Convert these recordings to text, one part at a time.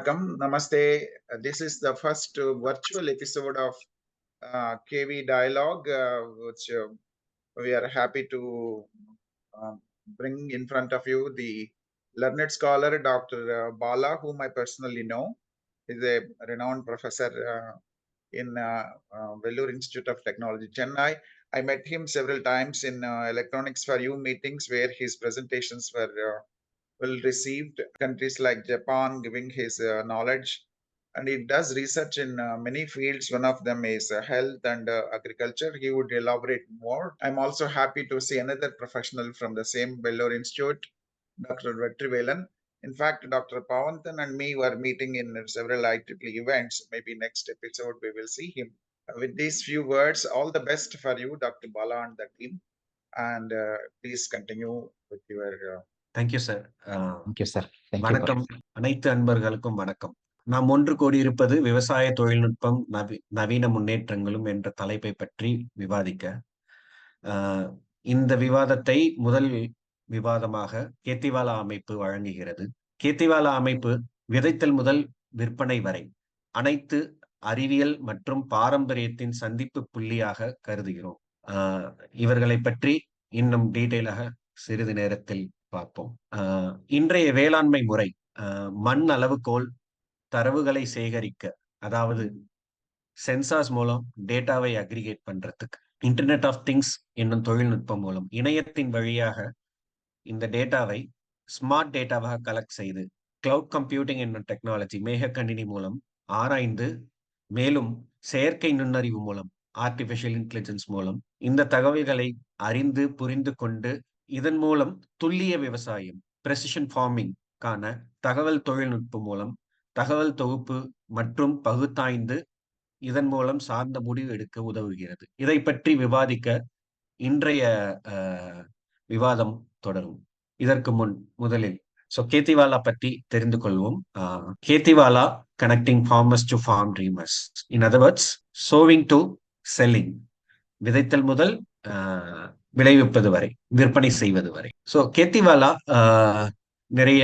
Vanakkam, Namaste. This is the first virtual episode of KV Dialogue, which we are happy to uh, bring in front of you the learned scholar Dr. Bala, whom I personally know. He's a renowned professor in Vellore Institute of Technology, Chennai. I met him several times in Electronics for You meetings where his presentations were well received. Countries like Japan giving his knowledge, and he does research in many fields. One of them is health and agriculture. He would elaborate more. I'm also happy to see another professional from the same Vellore Institute, Dr. Vetrivelan. In fact, Dr. Pavanthan and me were meeting in several IEEE events. Maybe next episode we will see him. With these few words, all the best for you, Dr. Bala, and the team. And please continue with your thank you sir. Thank you, sir. Thank you. வணக்கம் அனைத்து அன்பர்களுக்கும் வணக்கம். நாம் ஒன்று கூடியிருப்பது விவசாய தொழில்நுட்பம் நவீன முன்னேற்றங்களும் என்ற தலைப்பை பற்றி விவாதிக்க. இந்த விவாதத்தை முதல் விவாதமாக கேத்திவாலா அமைப்பு வழங்குகிறது. கேத்திவாலா அமைப்பு விதைத்தல் முதல் விற்பனை வரை அனைத்து அறிவியல் மற்றும் பாரம்பரியத்தின் சந்திப்பு புள்ளியாக கருதுகிறோம். இவர்களை பற்றி இன்னும் டீட்டெயிலாக சிறிது நேரத்தில் பார்ப்போம். இன்றைய வேளாண்மை முறை மண் அளவுகோல் தரவுகளை சேகரிக்க, அதாவது சென்சார்ஸ் மூலம் டேட்டாவை அக்ரிகேட் பண்றதுக்கு, இன்டர்நெட் ஆஃப் திங்ஸ் என்னும் தொழில்நுட்பம் மூலம் இணையத்தின் வழியாக இந்த டேட்டாவை ஸ்மார்ட் டேட்டாவாக கலெக்ட் செய்து கிளவுட் கம்ப்யூட்டிங் என்னும் டெக்னாலஜி மேக கணினி மூலம் ஆராய்ந்து, மேலும் செயற்கை நுண்ணறிவு மூலம் ஆர்டிபிஷியல் இன்டெலிஜென்ஸ் மூலம் இந்த தகவல்களை அறிந்து புரிந்து கொண்டு இதன் மூலம் துல்லிய விவசாயம் பிரெசிஷன் ஃபார்மிங் கான தகவல் தொழில்நுட்பம் மூலம் தகவல் தொகுப்பு மற்றும் பகுத்தாய்ந்து இதன் மூலம் சார்ந்த முடிவு எடுக்க உதவுகிறது. இதை பற்றி விவாதிக்க இன்றைய விவாதம் தொடரும். இதற்கு முதலில் கேத்திவாலா பற்றி தெரிந்து கொள்வோம். Khetiwala connecting farmers to farm dreamers. In other words, sowing to selling, விதைத்தல் முதல் விளைவிப்பது வரை, விற்பனை செய்வது வரை. கேத்திவாலா நிறைய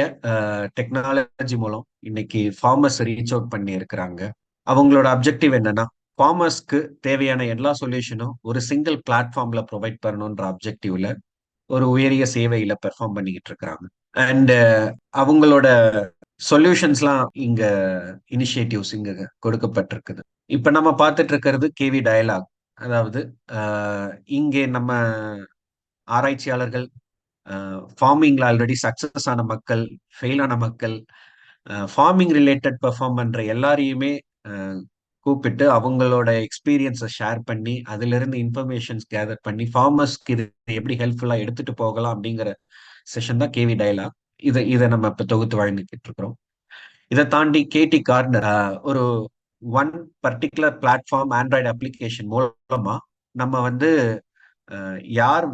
டெக்னாலஜி மூலம் இன்னைக்கு ஃபார்மர்ஸ் ரீச் அவுட் பண்ணி இருக்கிறாங்க. அவங்களோட அப்ஜெக்டிவ் என்னன்னா, ஃபார்மர்ஸ்க்கு தேவையான எல்லா சொல்யூஷனும் ஒரு சிங்கிள் பிளாட்ஃபார்ம்ல ப்ரொவைட் பண்ணணுன்ற அப்ஜெக்டிவ்ல ஒரு உயரிய சேவையில பெர்ஃபார்ம் பண்ணிக்கிட்டு இருக்கிறாங்க. அண்ட் அவங்களோட சொல்யூஷன்ஸ்லாம் இங்க இனிஷியேட்டிவ்ஸ் இங்க கொடுக்கப்பட்டிருக்குது. இப்ப நம்ம பார்த்துட்டு இருக்கிறது கேவி டயலாக். அதாவது இங்கே நம்ம ஆராய்ச்சியாளர்கள், ஃபார்மிங்ல ஆல்ரெடி சக்சஸ் ஆன மக்கள், ஃபெயில் ஆன மக்கள், ஃபார்மிங் ரிலேட்டட் பெர்ஃபார்ம் பண்ற எல்லாரையுமே கூப்பிட்டு அவங்களோட எக்ஸ்பீரியன்ஸை ஷேர் பண்ணி அதுல இருந்து இன்ஃபர்மேஷன்ஸ் கேதர் பண்ணி ஃபார்மர்ஸ்க்கு இது எப்படி ஹெல்ப்ஃபுல்லா எடுத்துட்டு போகலாம் அப்படிங்கிற செஷன் தான் கேவி டயலாக். இதை நம்ம இப்ப தொகுத்து வழங்கிக்கிட்டு இருக்கிறோம். இதை தாண்டி கேடி கார்னர் ஒரு one particular platform Android application மூலமா நம்ம யார்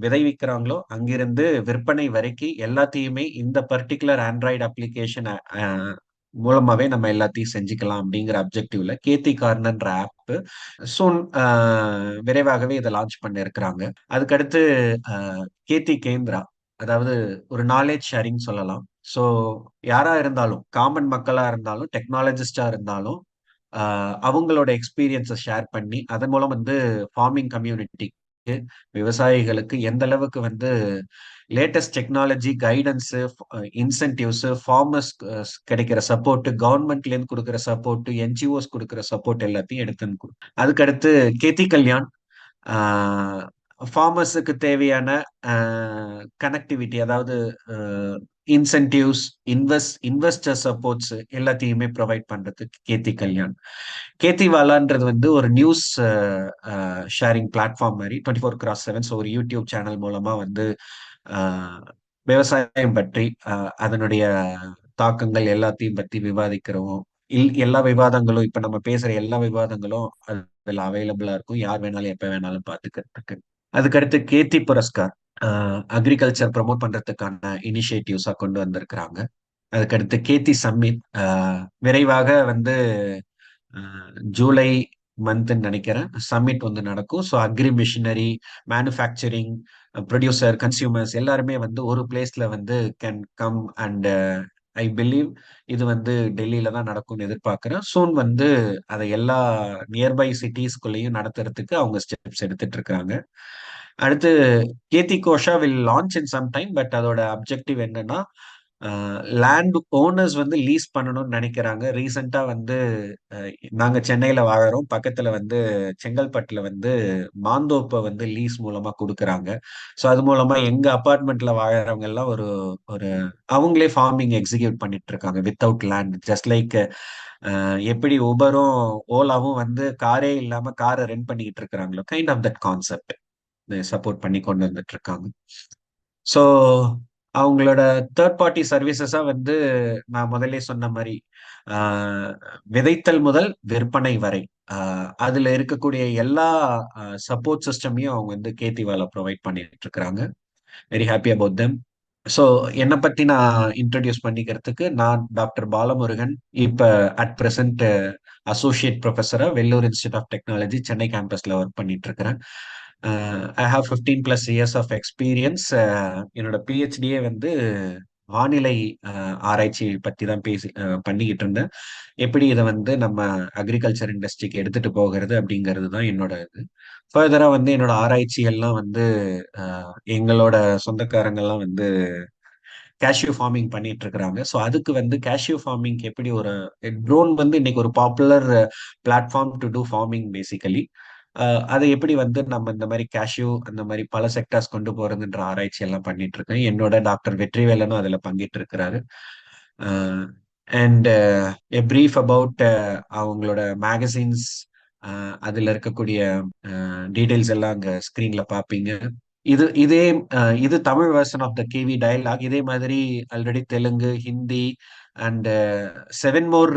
விதைவிக்கிறாங்களோ அங்கிருந்து விற்பனை வரைக்கும் எல்லாத்தையுமே இந்த பர்டிகுலர் ஆண்ட்ராய்டு அப்ளிகேஷன் மூலமாவே நம்ம எல்லாத்தையும் செஞ்சுக்கலாம் அப்படிங்கிற அப்ஜெக்டிவ்ல கேத்தி கார்னர்ன்ற ஆப் சூன் விரைவாகவே இதை லான்ச் பண்ண இருக்கிறாங்க. அதுக்கடுத்து கேத்தி கேந்திரா, அதாவது ஒரு நாலேஜ் ஷேரிங் சொல்லலாம். ஸோ யாரா இருந்தாலும், காமன் மக்களா இருந்தாலும், டெக்னாலஜிஸ்டா இருந்தாலும், அவங்களோட எக்ஸ்பீரியன்ஸை ஷேர் பண்ணி அதன் மூலம் ஃபார்மிங் கம்யூனிட்டிக்கு, விவசாயிகளுக்கு எந்த அளவுக்கு latest technology guidance, incentives, farmers கிடைக்கிற சப்போர்ட், கவர்மெண்ட்ல இருந்து கொடுக்குற சப்போர்ட், என்ஜிஓஸ் கொடுக்குற சப்போர்ட் எல்லாத்தையும் எடுத்து. அதுக்கடுத்து கேத்தி கல்யாண், ஃபார்மர்ஸுக்கு தேவையான கனெக்டிவிட்டி, அதாவது இன்சென்டிவ்ஸ், இன்வெஸ்டர் சப்போர்ட்ஸ் எல்லாத்தையுமே ப்ரொவைட் பண்றதுக்கு கேத்தி கல்யாண். கேத்திவாலான்றது ஒரு நியூஸ் ஷேரிங் பிளாட்ஃபார்ம் மாதிரி 24x7. ஸோ ஒரு யூடியூப் சேனல் மூலமா விவசாயம் பற்றி அதனுடைய தாக்கங்கள் எல்லாத்தையும் பத்தி விவாதிக்கிறோம். எல்லா விவாதங்களும், இப்ப நம்ம பேசுற எல்லா விவாதங்களும் அதுல அவைலபிளா இருக்கும். யார் வேணாலும் எப்ப வேணாலும் பார்த்துக்கிறதுக்கு. அதுக்கடுத்து கேத்தி புரஸ்கார், அக்ரிகல்ச்சர் ப்ரமோட் பண்றதுக்கான இனிஷியேட்டிவ்ஸா கொண்டு வந்திருக்கிறாங்க. அதுக்கடுத்து கேத்தி சம்மிட், விரைவாக ஜூலை மந்த்ன்னு நினைக்கிறேன் சம்மிட் நடக்கும். So agri machinery, manufacturing, producer, consumers எல்லாருமே ஒரு பிளேஸ்ல can come and I believe இது வந்து டெல்லியில தான் நடக்கும்னு எதிர்பார்க்கிறேன். சூன் வந்து அதை எல்லா நியர்பை சிட்டிஸ்குள்ளேயும் நடத்துறதுக்கு அவங்க ஸ்டெப்ஸ் எடுத்துட்டு இருக்காங்க. அடுத்து Kheti Kosha will launch in some time. But அதோட அப்ஜெக்டிவ் என்னன்னா, லேண்ட் ஓனர்ஸ் வந்து லீஸ் பண்ணணும்னு நினைக்கிறாங்க. ரீசெண்டா வந்து நாங்க சென்னையில வாழறோம். பக்கத்துல வந்து செங்கல்பட்டுல வந்து மாந்தோப்பை வந்து லீஸ் மூலமா கொடுக்குறாங்க. ஸோ அது மூலமா எங்க அபார்ட்மெண்ட்ல வாழறவங்க எல்லாம் ஒரு ஒரு அவங்களே ஃபார்மிங் எக்ஸிக்யூட் பண்ணிட்டு இருக்காங்க வித்தவுட் லேண்ட். ஜஸ்ட் லைக் எப்படி உபரும் ஓலாவும் வந்து காரே இல்லாம காரை ரெண்ட் பண்ணிக்கிட்டு இருக்கிறாங்களோ, kind of that concept support பண்ணி கொண்டு வந்துட்டு இருக்காங்க. ஸோ அவங்களோட தேர்ட் பார்ட்டி சர்வீசஸா வந்து நான் முதல்ல சொன்ன மாதிரி ஆஹ், விதைத்தல் முதல் விற்பனை வரை அதுல இருக்கக்கூடிய எல்லா சப்போர்ட் சிஸ்டமையும் அவங்க வந்து கேத்திவால ப்ரொவைட் பண்ணிட்டு இருக்கிறாங்க. Very happy about them. So என்னை பத்தி நான் இன்ட்ரடியூஸ் பண்ணிக்கிறதுக்கு, நான் டாக்டர் பாலமுருகன். இப்ப அட் பிரசன்ட் அசோசியேட் ப்ரொஃபஸரா Vellore institute of technology Chennai கேம்பஸ்ல ஒர்க் பண்ணிட்டு இருக்கிறேன். I have 15+ years of experience. என்னோட பிஹெச்டியே வந்து வானிலை ஆராய்ச்சி பத்தி தான் பண்ணிக்கிட்டு இருந்தேன். எப்படி இதை வந்து நம்ம அக்ரிகல்ச்சர் இண்டஸ்ட்ரிக்கு எடுத்துட்டு போகிறது அப்படிங்கிறது தான் என்னோட இது. ஃபர்தரா வந்து என்னோட ஆராய்ச்சிகள்லாம் வந்து எங்களோட சொந்தக்காரங்கள்லாம் வந்து கேஷ்யூ ஃபார்மிங் பண்ணிட்டு இருக்கிறாங்க. ஸோ அதுக்கு வந்து கேஷ்யூ ஃபார்மிங் எப்படி ஒரு ட்ரோன் வந்து இன்னைக்கு ஒரு popular platform to do farming basically. அதை எப்படி வந்து நம்ம இந்த மாதிரி கேஷ்யூ அந்த மாதிரி பல செக்டர்ஸ் கொண்டு போறதுன்ற ஆராய்ச்சி எல்லாம் பண்ணிட்டு இருக்கேன். என்னோட டாக்டர் வெற்றிவேலனும் அதுல பங்கிட்டு இருக்கிறாரு. அண்ட் எ பிரீஃப் அபவுட் அவங்களோட மேகசின்ஸ், அதுல இருக்கக்கூடிய டீடைல்ஸ் எல்லாம் அங்க ஸ்கிரீன்ல பாப்பீங்க. இது தமிழ் version of the KV dialogue. இதே மாதிரி already Telugu, Hindi and 7 more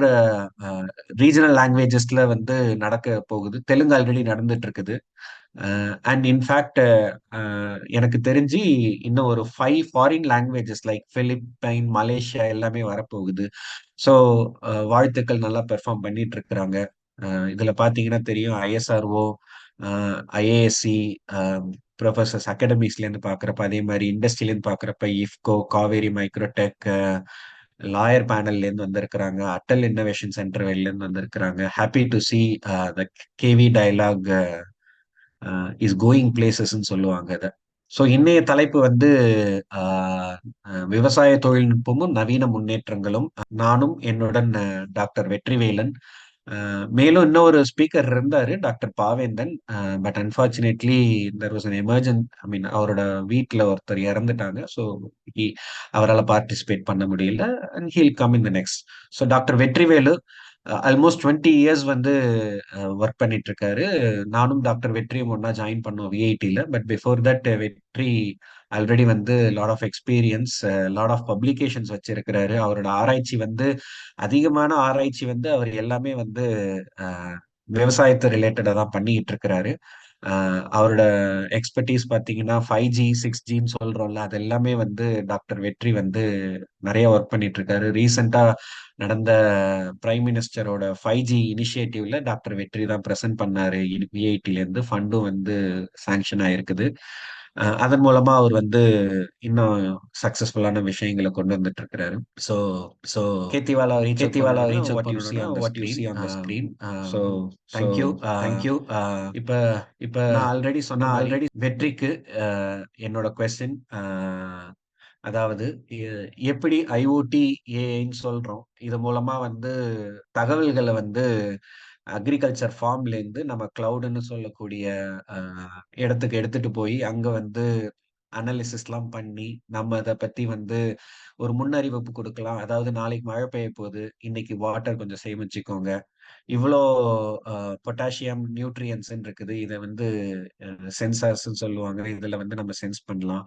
regional லாங்குவேஜஸ்ல வந்து நடக்க போகுது. தெலுங்கு ஆல்ரெடி நடந்துட்டு இருக்குது. அண்ட் இன்ஃபேக்ட் எனக்கு தெரிஞ்சு இன்னும் ஒரு 5 foreign languages like Philippine, Malaysia எல்லாமே வரப்போகுது. ஸோ வாழ்த்துக்கள், நல்லா பெர்ஃபார்ம் பண்ணிட்டு இருக்கிறாங்க. இதுல பாத்தீங்கன்னா தெரியும், ஐஎஸ்ஆர்ஓ, ஐஏஎஸ்சி, ப்ரொஃபசர்ஸ் அகாடமிக்ஸ்ல இருந்து பாக்குறப்ப, அதே மாதிரி இண்டஸ்ட்ரியில இருந்து பாக்குறப்ப இஃப்கோ, காவேரி மைக்ரோடெக், லாயர் பேனல்ல இருந்து வந்திருக்கிறாங்க, அட்டல் இன்னோவேஷன் சென்டர் வெளில இருந்து வந்திருக்கிறாங்க. Happy to see the KV dialogue is going பிளேசஸ்ன்னு சொல்லுவாங்க அதை. ஸோ இன்னைய தலைப்பு வந்து விவசாய தொழில்நுட்பமும் நவீன முன்னேற்றங்களும். நானும் என்னுடன் டாக்டர் வெற்றிவேலன். மேலும் இன்னொரு ஸ்பீக்கர் இருந்தாரு, doctor Pavendhan. But unfortunately there was an emergent, I mean அவரோட வீட்டில் ஒருத்தர் இறந்துட்டாங்க. ஸோ அவரால் பார்ட்டிசிபேட் பண்ண முடியல. And he'll come in the next. So doctor Vetrivelu almost 20 years வந்து ஒர்க் பண்ணிட்டு இருக்காரு. நானும் டாக்டர் வெற்றியும் ஒன்னா ஜாயின் பண்ணோம் விஐடியில். But before that Vetri already வந்து lot of experience, lot of publications வச்சிருக்கிறாரு. அவரோட ஆராய்ச்சி வந்து அதிகமான ஆராய்ச்சி வந்து அவர் எல்லாமே வந்து விவசாயத்தை ரிலேட்டடா தான் பண்ணிக்கிட்டு இருக்கிறாரு. அவரோட எக்ஸ்பர்டீஸ் பார்த்தீங்கன்னா 5G 6Gன்னு சொல்றோம்ல, அது எல்லாமே வந்து டாக்டர் வெற்றி வந்து நிறைய ஒர்க் பண்ணிட்டு இருக்காரு. ரீசெண்டா நடந்த பிரைம் மினிஸ்டரோட 5G இனிஷியேட்டிவ்ல டாக்டர் வெற்றி தான் பிரசன்ட் பண்ணாரு. விஐடில இருந்து ஃபண்டும் வந்து சாங்ஷன் ஆயிருக்குது. அதன் மூலமா அவர் வந்து இன்னும் சக்சஸ்ஃபுல்லான விஷயங்களை கொண்டு வந்துட்டு இருக்கிறாரு. So so Khetiwala reach what you see on the screen. So thank you. இப்ப இப்ப நான் ஆல்ரெடி வெற்றிக்கு என்னோட கொஸ்டின், அதாவது எப்படி ஐஓடி ஏஐன்னு சொல்றோம், இது மூலமா வந்து தகவல்களை வந்து அக்ரிகல்ச்சர் ஃபார்ம்ல இருந்து நம்ம கிளவுடுன்னு சொல்லக்கூடிய இடத்துக்கு எடுத்துட்டு போய் அங்க வந்து அனாலிசிஸ்லாம் பண்ணி நம்ம அதை பத்தி வந்து ஒரு முன்னறிவிப்பு கொடுக்கலாம். அதாவது நாளைக்கு மழை பெய்ய போகுது, இன்னைக்கு வாட்டர் கொஞ்சம் சேமிச்சுக்கோங்க, இவ்வளோ பொட்டாசியம் நியூட்ரியன்ஸ் இருக்குது, இதை வந்து சென்சார்ஸ் சொல்லுவாங்க, இதுல வந்து நம்ம சென்ஸ் பண்ணலாம்.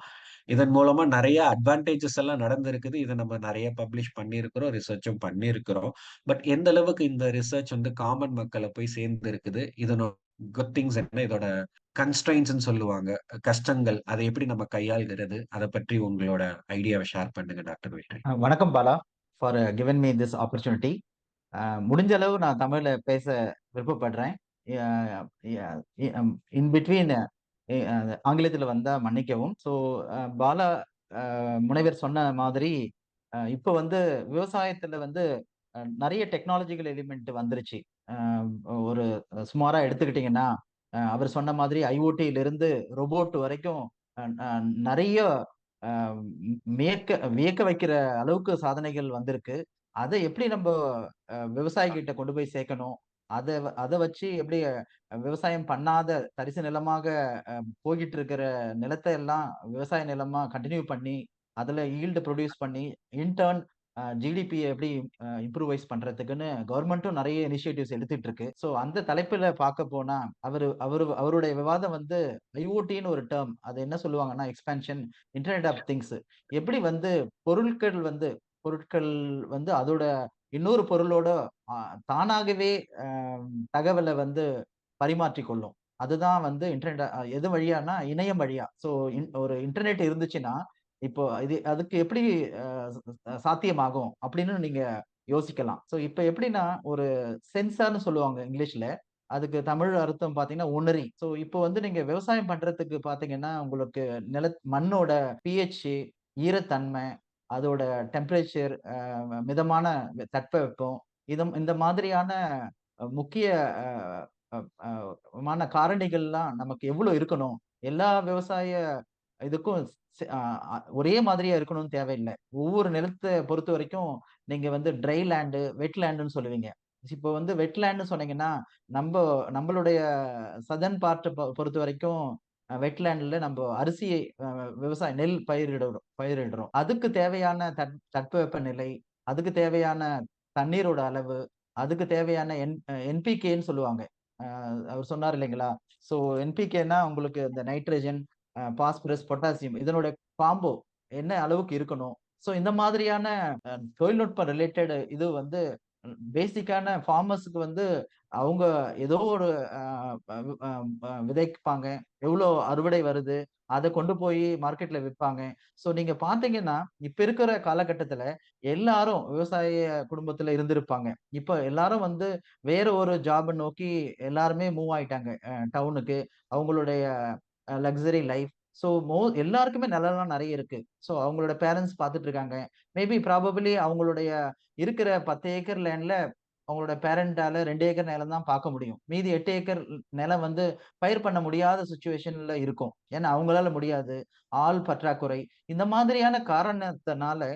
இதன் மூலமா நிறைய அட்வான்டேஜஸ் எல்லாம் நடந்திருக்குது. இதை நம்ம நிறைய பப்ளிஷ் பண்ணியிருக்கிறோம், ரிசர்ச்சும் பண்ணியிருக்கிறோம். பட் எந்த அளவுக்கு இந்த ரிசர்ச் வந்து காமன் மக்களை போய் சேர்ந்து இருக்குது, இதனோட குட் திங்ஸ் என்ன, இதோட கன்ஸ்ட்ரைன்ஸ் சொல்லுவாங்க, கஷ்டங்கள், அதை எப்படி நம்ம கையாள்கிறது, அதை பற்றி உங்களோட ஐடியாவை ஷேர் பண்ணுங்க டாக்டர் வெற்றி. வணக்கம் Bala, for given me this opportunity. முடிஞ்ச அளவு நான் தமிழ்ல பேச விருப்பப்படுறேன். இன் பிட்வீன் ஆங்கிலத்தில் வந்தா மன்னிக்கவும். ஸோ பாலா முனைவர் சொன்ன மாதிரி இப்போ வந்து விவசாயத்துல வந்து நிறைய டெக்னாலஜிக்கல் எலிமெண்ட் வந்துருச்சு. அஹ் ஒரு சுமாரா எடுத்துக்கிட்டீங்கன்னா, அவர் சொன்ன மாதிரி ஐஓடியில இருந்து ரோபோட் வரைக்கும் நிறைய அஹ், வியக்க வைக்கிற அளவுக்கு சாதனைகள் வந்திருக்கு. அதை எப்படி நம்ம விவசாயிகிட்ட கொண்டு போய் சேர்க்கணும், அதை வச்சு எப்படி விவசாயம் பண்ணாத தரிசு நிலமாக போகிட்டு இருக்கிற நிலத்தை எல்லாம் விவசாய நிலமா கண்டினியூ பண்ணி அதுல ஈல்டு ப்ரொடியூஸ் பண்ணி இன்டர்ன் ஜிடிபியை எப்படி இம்ப்ரூவைஸ் பண்றதுக்குன்னு கவர்மெண்ட்டும் நிறைய இனிஷியேட்டிவ்ஸ் எடுத்துட்டு இருக்கு. ஸோ அந்த தலைப்புல பார்க்க போனா அவருடைய விவாதம் வந்து ஐஓடின்னு ஒரு டேர்ம், அது என்ன சொல்லுவாங்கன்னா எக்ஸ்பேன்ஷன், இன்டர்நெட் ஆஃப் திங்ஸ். எப்படி வந்து பொருட்கள் வந்து பொருட்கள் வந்து அதோட இன்னொரு பொருளோட தானாகவே தகவலை வந்து பரிமாற்றிக் கொள்ளும். அதுதான் வந்து இன்டர்நெட். எது வழியானா இணையம் வழியா. ஸோ ஒரு இன்டர்நெட் இருந்துச்சுன்னா இப்போ அதுக்கு எப்படி சாத்தியமாகும் அப்படின்னு நீங்க யோசிக்கலாம். ஸோ இப்போ எப்படின்னா ஒரு சென்சார்னு சொல்லுவாங்க இங்கிலீஷ்ல, அதுக்கு தமிழ் அர்த்தம் பாத்தீங்கன்னா உணரி. ஸோ இப்போ வந்து நீங்க விவசாயம் பண்றதுக்கு பாத்தீங்கன்னா உங்களுக்கு மண்ணோட பிஹெச், ஈரத்தன்மை, அதோட டெம்பரேச்சர், மிதமான தட்பவெப்பம், இந்த மாதிரியான முக்கிய அஹ், அஹ், மான காரணிகள்லாம் நமக்கு எவ்வளவு இருக்கணும். எல்லா விவசாய இதுக்கும் ஒரே மாதிரியா இருக்கணும்னு தேவையில்லை. ஒவ்வொரு நிலத்தை பொறுத்த வரைக்கும் நீங்க வந்து ட்ரை லேண்டு, வெட் லேண்டுன்னு சொல்லுவீங்க. இப்போ வந்து வெட் லேண்ட்னு சொன்னீங்கன்னா நம்ம நம்மளுடைய சதன் பார்ட் பொறுத்த வரைக்கும் வெட்லேண்ட்ல நம்ம அரிசி விவசாய நெல் பயிரிடுறோம். அதுக்கு தேவையான தட்பவெப்ப நிலை, அதுக்கு தேவையான தண்ணீரோட அளவு, அதுக்கு தேவையான என்பிகேன்னு சொல்லுவாங்க. அவர் சொன்னார் இல்லைங்களா? ஸோ என்பிகேன்னா உங்களுக்கு இந்த நைட்ரஜன், பாஸ்பரஸ், பொட்டாசியம், இதனோட காம்போ என்ன அளவுக்கு இருக்கணும். ஸோ இந்த மாதிரியான தொழில்நுட்ப ரிலேட்டட் இது வந்து பேசிக்கான ஃபார்மர்ஸுக்கு வந்து அவங்க ஏதோ ஒரு விதைப்பாங்க, எவ்வளோ அறுவடை வருது, அதை கொண்டு போய் மார்க்கெட்ல விற்பாங்க. ஸோ நீங்க பாத்தீங்கன்னா இப்ப இருக்கிற காலகட்டத்துல எல்லாரும் விவசாய குடும்பத்துல இருந்திருப்பாங்க. இப்ப எல்லாரும் வந்து வேற ஒரு ஜாப் நோக்கி எல்லாருமே மூவ் ஆயிட்டாங்க டவுனுக்கு, அவங்களுடைய லக்ஸரி லைஃப். ஸோ எல்லாருக்குமே நிலம்லாம் நிறைய இருக்கு. ஸோ அவங்களோட பேரண்ட்ஸ் பார்த்துட்டு இருக்காங்க. மேபி ப்ராபபிளி அவங்களுடைய இருக்கிற 10 ஏக்கர் லேண்ட்ல அவங்களோட பேரண்டால 2 ஏக்கர் நிலம் தான் பார்க்க முடியும். மீதி 8 ஏக்கர் நிலம் வந்து பயிர் பண்ண முடியாத சுச்சுவேஷன்ல இருக்கும். ஏன்னா அவங்களால முடியாது, ஆள் பற்றாக்குறை, இந்த மாதிரியான காரணத்தினால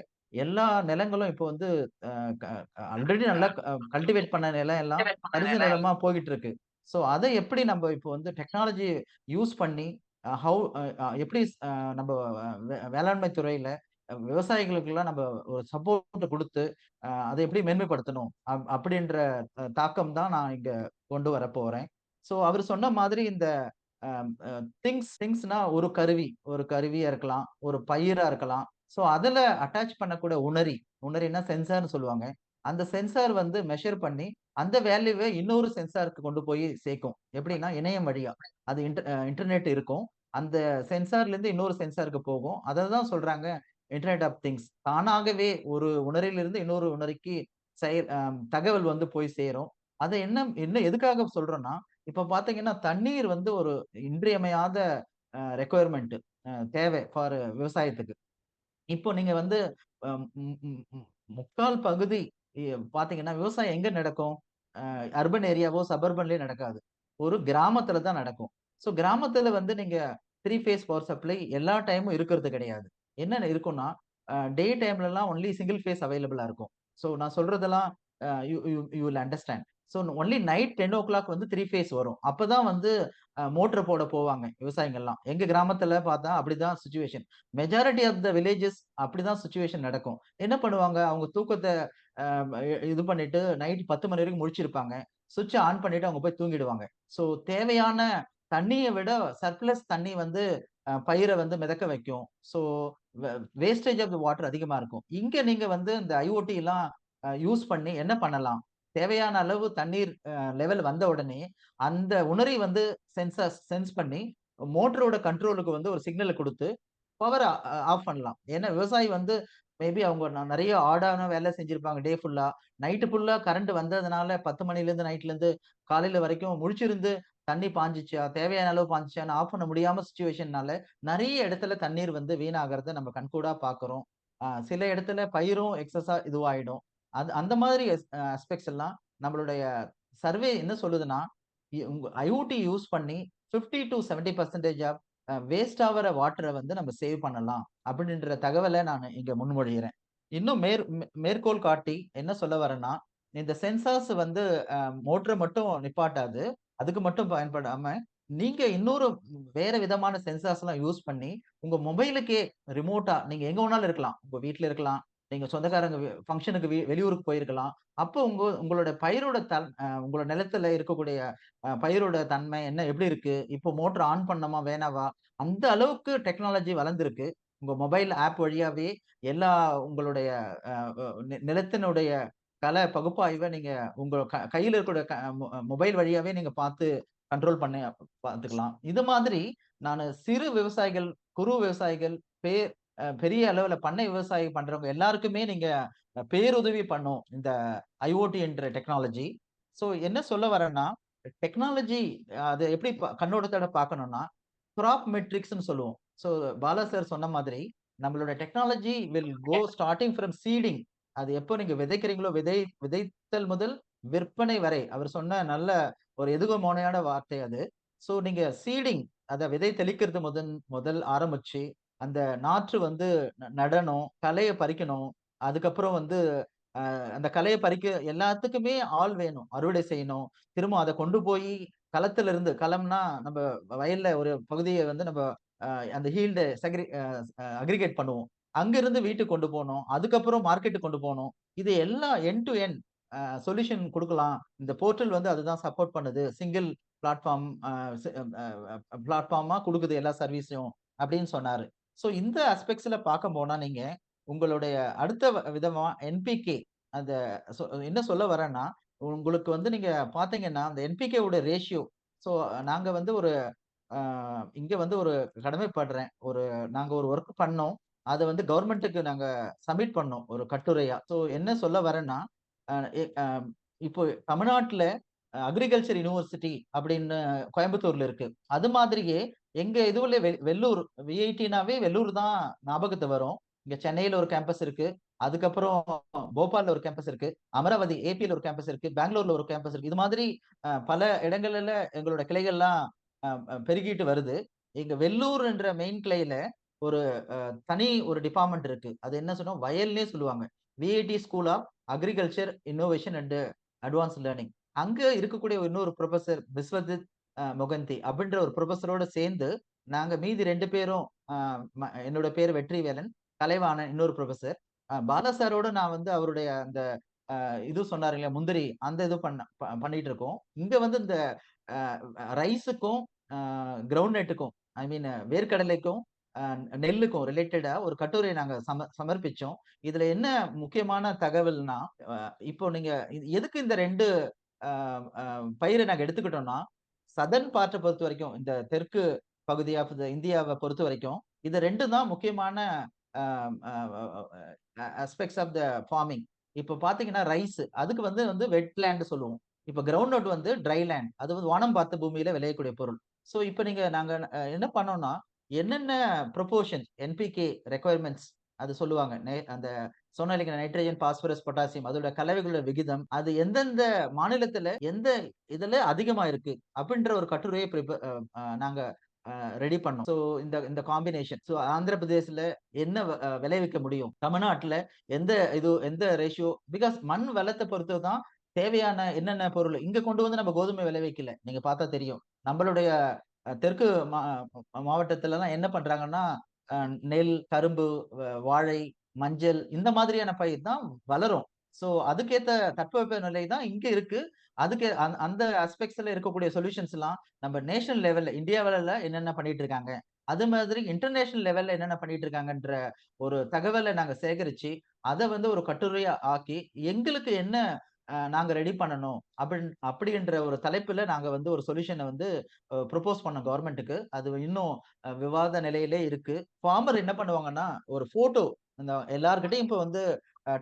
எல்லா நிலங்களும் இப்போ வந்து ஆல்ரெடி நல்லா கல்டிவேட் பண்ண நிலம் எல்லாம் தரிசு நிலமா போகிட்டு இருக்கு. ஸோ அதை எப்படி நம்ம இப்போ வந்து டெக்னாலஜி யூஸ் பண்ணி ஹவு எப்படி நம்ம வேளாண்மை துறையில விவசாயிகளுக்கெல்லாம் நம்ம ஒரு சப்போர்ட் கொடுத்து அதை எப்படி மேன்மைப்படுத்தணும் அப்படின்ற தாக்கம் தான் நான் இங்க கொண்டு வர போறேன். ஸோ அவர் சொன்ன மாதிரி இந்த திங்ஸ்னா ஒரு கருவியா இருக்கலாம், ஒரு பயிரா இருக்கலாம். ஸோ அதுல அட்டாச் பண்ணக்கூடிய உணரினா சென்சார்னு சொல்லுவாங்க. அந்த சென்சார் வந்து மெஷர் பண்ணி அந்த வேல்யூவை இன்னொரு சென்சாருக்கு கொண்டு போய் சேர்க்கும். எப்படின்னா இணையம் வழியா அது இன்டர்நெட் இருக்கும். அந்த சென்சார்ல இருந்து இன்னொரு சென்சாருக்கு போகும். அதை தான் சொல்றாங்க இன்டர்நெட் ஆஃப் திங்ஸ். தானாகவே ஒரு உணரிலிருந்து இன்னொரு உணரிக்கு தகவல் வந்து போய் சேரும். அதை என்ன எதுக்காக சொல்றோம்னா, இப்ப பாத்தீங்கன்னா தண்ணீர் வந்து ஒரு இன்றியமையாத ரெக்குயர்மெண்ட், தேவை ஃபார் விவசாயத்துக்கு. இப்போ நீங்க வந்து முக்கால் பகுதி பாத்தீங்கன்னா விவசாயம் எங்க நடக்கும்? அர்பன் ஏரியாவோ சபர்பன்லயோ நடக்காது. ஒரு கிராமத்துல தான் நடக்கும். ஸோ கிராமத்துல வந்து நீங்க 3 ஃபேஸ் பவர் சப்ளை எல்லா டைமும் இருக்கிறது கிடையாது. என்ன இருக்கும்னா டே டைம்லலாம் ஒன்லி சிங்கிள் ஃபேஸ் அவைலபிளா இருக்கும். ஸோ நான் சொல்றதெல்லாம் you will understand. So only night 10 o'clock வந்து 3 ஃபேஸ் வரும். அப்பதான் வந்து மோட்டர் போட போவாங்க விவசாயிகள்லாம். எங்க கிராமத்துல பார்த்தா அப்படிதான் situation. Majority of the villages அப்படிதான் சுச்சுவேஷன் நடக்கும். என்ன பண்ணுவாங்க, அவங்க தூக்கத்தை இது பண்ணிட்டு நைட் 10 மணி வரைக்கும் முழிச்சிருப்பாங்க. சுவிட்ச் ஆன் பண்ணிட்டு அவங்க போய் தூங்கிடுவாங்க. ஸோ தேவையான தண்ணியை விட சர்ப்ளஸ் தண்ணி வந்து பயிரை வந்து மிதக்க வைக்கும். So wastage of the water அதிகமா இருக்கும். இங்க நீங்க வந்து இந்த ஐஓடி எல்லாம் யூஸ் பண்ணி என்ன பண்ணலாம், தேவையான அளவு தண்ணீர் லெவல் வந்த உடனே அந்த உணரி வந்து சென்ஸ் பண்ணி மோட்டரோட கண்ட்ரோலுக்கு வந்து ஒரு சிக்னலை கொடுத்து பவர் ஆஃப் பண்ணலாம். ஏன்னா விவசாயி வந்து மேபி அவங்க நிறைய ஆடான வேலை செஞ்சிருப்பாங்க டே ஃபுல்லா. நைட்டு ஃபுல்லா கரண்ட் வந்ததுனால 10 மணில இருந்து நைட்ல இருந்து காலையில வரைக்கும் முழிச்சிருந்து தண்ணி பாஞ்சிச்சா, தேவையான அளவு பாஞ்சிச்சான்னு ஆஃப் பண்ண முடியாம சுச்சுவேஷன்னால நிறைய இடத்துல தண்ணீர் வந்து வீணாகிறத நம்ம கண்கூடா பாக்குறோம். சில இடத்துல பயிரும் எக்ஸஸா இதுவாயிடும். அந்த மாதிரி அஸ்பெக்ட்ஸ் எல்லாம் நம்மளுடைய சர்வே என்ன சொல்லுதுன்னா, உங்க ஐஓடி யூஸ் பண்ணி 50 to 70% ஆஃப் வேஸ்ட் ஆவற வாட்டரை வந்து நம்ம சேவ் பண்ணலாம் அப்படின்ற தகவலை நான் இங்க முன்மொழிகிறேன். இன்னும் மேற்கோள் காட்டி என்ன சொல்ல வரேன்னா, இந்த சென்சார்ஸ் வந்து மோட்டரை மட்டும் நிப்பாட்டாது. அதுக்கு மட்டும் பயன்படாம நீங்க இன்னொரு வேற விதமான சென்சார்ஸ் எல்லாம் யூஸ் பண்ணி உங்க மொபைலுக்கே ரிமோட்டா நீங்க எங்க வேணாலும் இருக்கலாம். உங்க வீட்ல இருக்கலாம். நீங்க சொந்தக்காரங்க ஃபங்ஷனுக்கு வெளியூருக்கு போயிருக்கலாம். அப்போ உங்களோட பயிரோட உங்களோட நிலத்துல இருக்கக்கூடிய பயிரோட தன்மை என்ன எப்படி இருக்கு? இப்போ மோட்டர் ஆன் பண்ணணுமா வேணாவா? அந்த அளவுக்கு டெக்னாலஜி வளர்ந்திருக்கு. உங்க மொபைல் ஆப் வழியாவே எல்லா உங்களுடைய அ அ நிலத்தினுடைய கள பகுப்பாய்வ நீங்க உங்க கையில இருக்கக்கூடிய மொபைல் வழியாவே நீங்க பார்த்து கண்ட்ரோல் பண்ணி பார்த்துக்கலாம். இது மாதிரி நானு சிறு விவசாயிகள், குறு விவசாயிகள், பே பெரிய அளவுல பண்ணை விவசாயம் பண்றவங்க எல்லாருக்குமே நீங்க பேருதவி பண்ணும் இந்த ஐஓடி என்ற டெக்னாலஜி. ஸோ என்ன சொல்ல வரேன்னா, டெக்னாலஜி அது எப்படி கண்ணோட்டத்தோட பார்க்கணும்னா, கிராப் மெட்ரிக்ஸ்ன்னு சொல்லுவோம். ஸோ பாலா சார் சொன்ன மாதிரி, நம்மளோட technology will go starting from seeding. அது எப்போ நீங்க விதைக்கிறீங்களோ, விதைத்தல் முதல் விற்பனை வரை. அவர் சொன்ன நல்ல ஒரு எதுகமோனையான வார்த்தை அது. ஸோ நீங்க சீடிங் அத விதை தெளிக்கிறது முதல் ஆரம்பிச்சு, அந்த நாற்று வந்து நடணும், களைய பறிக்கணும். அதுக்கப்புறம் வந்து அந்த களைய பறிக்க எல்லாத்துக்குமே ஆள் வேணும். அறுவடை செய்யணும். திரும்ப அத கொண்டு போய் களத்துல இருந்து களம்னா நம்ப வயல்ல ஒரு பகுதிய வந்து நம்ப அ அந்த ஹீல்டு அக்ரிகேட் பண்ணுவோம். அங்கிருந்து வீட்டுக்கு கொண்டு போணும். அதுக்கப்புறம் மார்க்கெட்டுக்கு கொண்டு போணும். இது எல்லாம் எண்ட் டூ எண்ட் சொல்யூஷன் குடுக்கலாம். இந்த போர்ட்டல் வந்து அதுதான் சப்போர்ட் பண்ணுது. சிங்கிள் பிளாட்ஃபார்ம் பிளாட்ஃபார்மா குடுக்குது எல்லா சர்வீஸையும் அப்படின்னு சொன்னாரு. ஸோ இந்த அஸ்பெக்ட்ஸ்ல பார்க்க போனா நீங்க உங்களுடைய அடுத்த விதமா என்பிகே அந்த என்ன சொல்ல வரேன்னா, உங்களுக்கு வந்து நீங்க பார்த்தீங்கன்னா, அந்த என்பிகே உடைய ரேஷியோ நாங்க வந்து ஒரு அ இங்க வந்து ஒரு கடமைப்படுறேன். நாங்க ஒரு வொர்க் பண்ணோம். அத வந்து கவர்ன்மென்ட்க்கு நாங்க சப்மிட் பண்ணோம். ஒரு கட்டுரையா. என்ன சொல்ல வரேன்னா, அ எ அ இப்போ தமிழ்நாட்டுல அக்ரிகல்ச்சர் யுனிவர்சிட்டி அப்படின்னு கோயம்புத்தூர்ல இருக்கு. அது மாதிரியே எங்க இதுவுல வெள்ளூர் விஐடினாவே வெள்ளூர் தான் ஞாபகத்து வரும். இங்க சென்னையில ஒரு கேம்பஸ் இருக்கு. அதுக்கப்புறம் போபால்ல ஒரு கேம்பஸ் இருக்கு. அமராவதி ஏபில ஒரு கேம்பஸ் இருக்கு. பெங்களூர்ல ஒரு கேம்பஸ் இருக்கு. இது மாதிரி பல இடங்கள்ல எங்களோட கிளைகள்லாம் அ அ பெருகிட்டு வருது. எங்க வெள்ளூர் என்ற மெயின் கிளையில ஒரு தனி ஒரு டிபார்ட்மெண்ட் இருக்கு. அது என்ன சொன்னோம் வயல்னே சொல்லுவாங்க. VIT school of agriculture innovation and advanced learning. அங்க இருக்கக்கூடிய இன்னொரு புரொஃபசர் பிஸ்வஜித் மொகந்தி அப்படின்ற ஒரு புரொஃபசரோட சேர்ந்து நாங்க மீதி 2 பேரும் என்னோட பேரு வெற்றிவேலன், கலைவாணன் இன்னொரு புரொஃபசர். பாலா சாரோட நான் வந்து அவருடைய அந்த இது சொன்னாரு இல்லையா முந்திரி அந்த இது பண்ணிட்டு இருக்கோம். இங்க வந்து இந்த அ ரைஸுக்கும், கிரவுண்ட் நட்டுக்கும் ஐ மீன் வேர்க்கடலைக்கும், அ நெல்லுக்கும் ரிலேட்டடா ஒரு கட்டுரை நாங்க சமர்ப்பிச்சோம். இதுல என்ன முக்கியமான தகவல்னா, இப்போ நீங்க எதுக்கு இந்த 2 அ அ பயிர நாங்க எடுத்துக்கிட்டோம்னா, சதர்ன் பார்ட்ட பொறுத்தவரைக்கும், இந்த தெற்கு பகுதி ஆஃப் இந்தியாவ பொறுத்தவரைக்கும், இது 2 தான் முக்கியமான அ அ அஸ்பெக்ட்ஸ் ஆஃப் த ஃபார்மிங். இப்போ பார்த்தீங்கன்னா ரைஸ் அதுக்கு வந்து வெட் லேண்ட் சொல்லுவோம். இப்ப கிரவுண்ட் நட் வந்து ட்ரை லேண்ட். அது வந்து வானம் பார்த்த பூமியில விளையக்கூடிய பொருள். இப்ப நாங்க என்ன பண்ணோம்னா, என்னென்ன ப்ரொபோர்ஷன் என்பிகே ரெக்வயர்மென்ட்ஸ் அது சொல்லுவாங்க. அந்த சொன்னேன் இல்லைங்களா நைட்ரஜன், பாஸ்பரஸ், பொட்டாசியம் அதோட கலவைகளோட விகிதம், அது எந்தெந்த மாநிலத்துல எந்த இதுல அதிகமா இருக்கு அப்படின்ற ஒரு கட்டுரையை நாங்க ரெடி பண்ணோம். இந்த காம்பினேஷன். ஆந்திர பிரதேசல என்ன விளைவிக்க முடியும்? தமிழ்நாட்டுல எந்த ரேஷியோ பிகாஸ் மண் வளத்த பொறுத்து தான் தேவையான என்னென்ன பொருள் இங்க கொண்டு வந்து நம்ம கோதுமை விளைவிக்கல. நீங்க பார்த்தா தெரியும். நம்மளுடைய தெற்கு மாவட்டத்துலலாம் என்ன பண்றாங்கன்னா, அ நெல், கரும்பு, வாழை, மஞ்சள் இந்த மாதிரியான பயிர் தான் வளரும். அதுக்கேத்த தட்பவெப்ப நிலை தான் இங்க இருக்கு. அதுக்கு அந்த அஸ்பெக்ட்ஸ்ல இருக்கக்கூடிய சொல்யூஷன்ஸ்லாம் நம்ம நேஷனல் லெவல்ல இந்தியாவுல என்னென்ன பண்ணிட்டு இருக்காங்க. அது மாதிரி இன்டர்நேஷனல் லெவல்ல என்னென்ன பண்ணிட்டு இருக்காங்கன்ற ஒரு தகவல நாங்க சேகரிச்சு, அத வந்து ஒரு கட்டுரையா ஆக்கி, எங்களுக்கு என்ன நாங்க ரெடி பண்ணணும் அப்படின்ற ஒரு தலைப்புல நாங்க வந்து ஒரு சொல்யூஷன வந்து ப்ரொபோஸ் பண்ணோம் கவர்ன்மென்ட்க்கு. அது இன்னும் விவாத நிலையிலே இருக்கு. ஃபார்மர் என்ன பண்ணுவாங்கன்னா, ஒரு ஃபோட்டோ இந்த எல்லார்கிட்டயும் இப்ப வந்து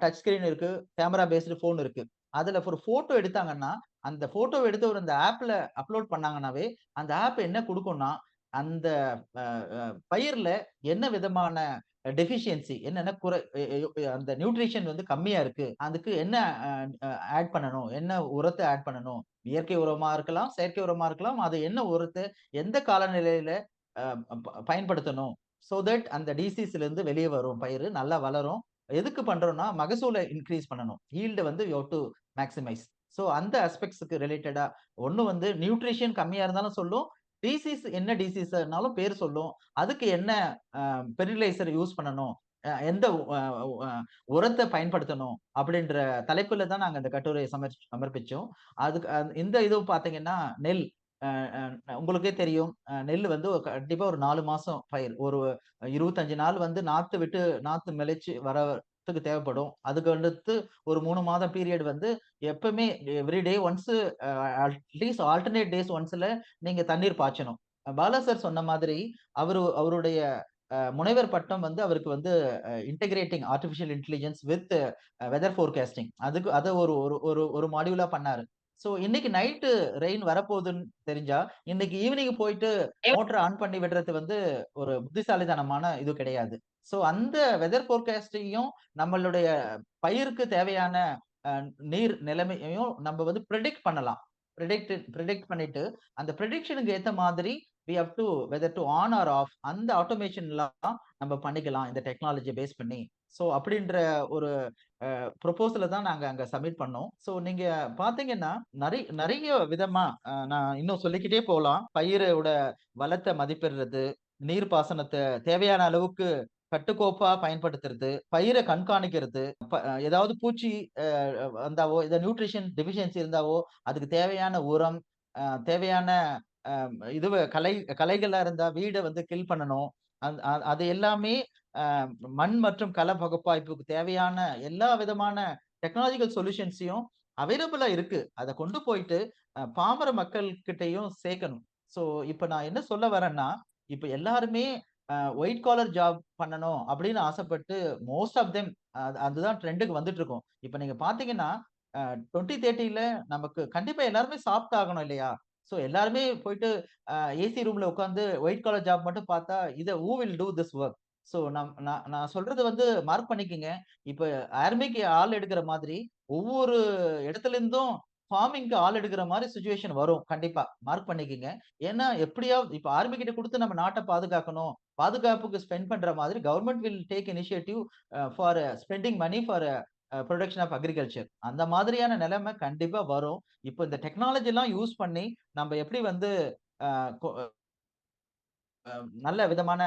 டச் ஸ்கிரீன் இருக்கு, கேமரா பேஸ்டு ஃபோன் இருக்கு. அதுல ஒரு ஃபோட்டோ எடுத்தாங்கன்னா, அந்த ஃபோட்டோவ எடுத்து அந்த ஆப்ல அப்லோட் பண்ணாங்கன்னாவே, அந்த ஆப் என்ன குடுக்கும்னா, அந்த அ அ பயிர்ல என்ன விதமான டெஃபிஷியன்சி என்னன்னா அந்த நியூட்ரிஷன் வந்து கம்மியா இருக்கு, அதுக்கு என்ன ஆட் பண்ணணும், என்ன உரத்தை ஆட் பண்ணணும், இயற்கை உரமா இருக்கலாம், செயற்கை உரமா இருக்கலாம், அது என்ன உரத்தை எந்த காலநிலையில பயன்படுத்தணும், சோ தட் அந்த டிசீஸ்ல இருந்து வெளியே வரும், பயிர் நல்லா வளரும். எதுக்கு பண்றோம்னா மகசூலை இன்க்ரீஸ் பண்ணணும், ஈல்டு வந்து you have to maximise. So அந்த ஆஸ்பெக்ட்ஸ்க்கு ரிலேட்டடா ஒன்னு வந்து நியூட்ரிஷன் கம்மியா இருந்தாலும் சொல்லும், டிசீஸ் என்ன டிசீஸ்னாலும் பேர் சொல்லும், அதுக்கு என்ன பெர்டிலைசர் யூஸ் பண்ணணும், எந்த உரத்தை பயன்படுத்தணும் அப்படின்ற தலைப்புல தான் நாங்க இந்த கட்டுரையை சமர்ப்பிச்சோம். அதுக்கு இந்த இது பாத்தீங்கன்னா நெல், உங்களுக்கே தெரியும், நெல் வந்து கண்டிப்பா ஒரு 4 மாசம் பயிர், ஒரு 25 நாள் வந்து நாத்து விட்டு நாத்து மெலிச்சு வரத்துக்கு தேவைப்படும். அதுக்கு அடுத்து ஒரு 3 மாதம் பீரியட் வந்து எப்பவுமே every day once, at least alternate days ஒன்ஸ்ல நீங்க தண்ணீர் பாய்ச்சணும். பாலா சார் சொன்ன மாதிரி அவருடைய முனைவர் பட்டம் வந்து அவருக்கு வந்து integrating artificial intelligence with weather forecasting, அதுக்கு அதை ஒரு ஒரு ஒரு மாடியூலா பண்ணாரு. சோ இன்னைக்கு நைட்டு ரெயின் வரப்போகுதுன்னு தெரிஞ்சா இன்னைக்கு ஈவினிங் போயிட்டு மோட்டர் ஆன் பண்ணி விடுறது வந்து ஒரு புத்திசாலித்தனமான இது கிடையாது. சோ அந்த வெதர் ஃபோர்காஸ்டையும் நம்மளுடைய பயிருக்கு தேவையான நீர் நிலைமையையும் நம்ம வந்து ப்ரெடிக்ட் பண்ணலாம். ப்ரெடிக்ட் பண்ணிட்டு அந்த ப்ரெடிக்ஷனுக்கு ஏத்த மாதிரி we have to whether to on or off அந்த ஆட்டோமேஷன்லாம் நம்ம பண்ணிக்கலாம் இந்த டெக்னாலஜி பேஸ் பண்ணி. சோ அப்படின்ற ஒரு ப்ரொபோசலை தான் நாங்க அங்க சப்மிட் பண்ணோம். சோ நீங்க பாத்தீங்கன்னா நிறைய விதமா நான் இன்னும் சொல்லிக்கிட்டே போகலாம். பயிரோட வளத்தை மதிப்பிடுறது, நீர் பாசனத்தை தேவையான அளவுக்கு கட்டுக்கோப்பா பயன்படுத்துறது, பயிரை கண்காணிக்கிறது, ஏதாவது பூச்சி வந்தாவோ, இதை நியூட்ரிஷன் டெபிஷியன்சி இருந்தாவோ அதுக்கு தேவையான உரம், தேவையான இது கலைகளா இருந்தா வீடை வந்து கில் பண்ணணும். அது எல்லாமே மண் மற்றும் கள பகுப்பாய்ப்புக்கு தேவையான எல்லா விதமான டெக்னாலஜிக்கல் சொல்யூஷன்ஸையும் அவைலபிளா இருக்கு. அதை கொண்டு போயிட்டு பாமர மக்கள் கிட்டையும் சேர்க்கணும். சோ இப்ப நான் என்ன சொல்ல வரேன்னா, இப்ப எல்லாருமே ஒயிட் காலர் ஜாப் பண்ணணும் அப்படின்னு ஆசைப்பட்டு மோஸ்ட் ஆஃப் தெம் அதுதான் ட்ரெண்டுக்கு வந்துட்டு இருக்கும். இப்ப நீங்க பாத்தீங்கன்னா 2030ல நமக்கு கண்டிப்பா எல்லாருமே சாஃப்ட் ஆகணும் இல்லையா? சோ எல்லாருமே போயிட்டு ஏசி ரூம்ல உட்காந்து ஒயிட் காலர் ஜாப் மட்டும் பார்த்தா இதை who will do this work? So நான் சொல்றது வந்து மார்க் பண்ணிக்கங்க. இப்ப ஆர்மிக்கு ஆள் எடுக்கிற மாதிரி ஒவ்வொரு இடத்துல இருந்தும் ஃபார்மிங்க்கு ஆள் எடுக்கிற மாதிரி சுச்சுவேஷன் வரும். கண்டிப்பா மார்க் பண்ணிக்கங்க. ஏன்னா எப்படியாவது இப்ப ஆர்மி கிட்ட கொடுத்து நம்ம நாட்டை பாதுகாக்கணும், பாதுகாப்புக்கு ஸ்பெண்ட் பண்ற மாதிரி government will take initiative for spending money for production of agriculture. அந்த மாதிரியான நிலைமை கண்டிப்பா வரும். இப்போ இந்த டெக்னாலஜி எல்லாம் யூஸ் பண்ணி நம்ம எப்படி வந்து நல்ல விதமான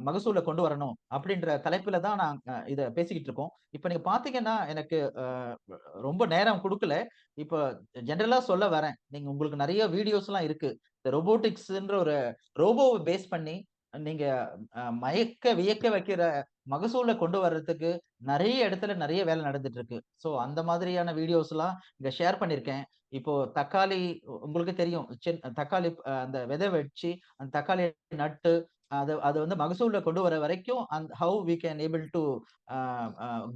மகசூலை கொண்டு வரணும் அப்படின்ற தலைப்புல தான் நான் இத பேசிக்கிட்டு இருக்கோம். இப்ப நீங்க பாத்தீங்கன்னா எனக்கு ரொம்ப நேரம் கொடுக்கல. இப்ப ஜெனரலா சொல்ல வரேன், நீங்க உங்களுக்கு நிறைய வீடியோஸ் எல்லாம் இருக்கு. இந்த ரோபோட்டிக்ஸ்ன்ற ஒரு ரோபோவை பேஸ் பண்ணி நீங்க வியக்க வைக்கிற மகசூலை கொண்டு வர்றதுக்கு நிறைய இடத்துல நிறைய வேலை நடந்துட்டு இருக்கு. சோ அந்த மாதிரியான வீடியோஸ் எல்லாம் இங்க ஷேர் பண்ணிருக்கேன். இப்போ தக்காளி உங்களுக்கு தெரியும், தக்காளி அந்த விதை வச்சு அந்த தக்காளி நட்டு அது வந்து மகசூல கொண்டு வர வரைக்கும் and how we can able to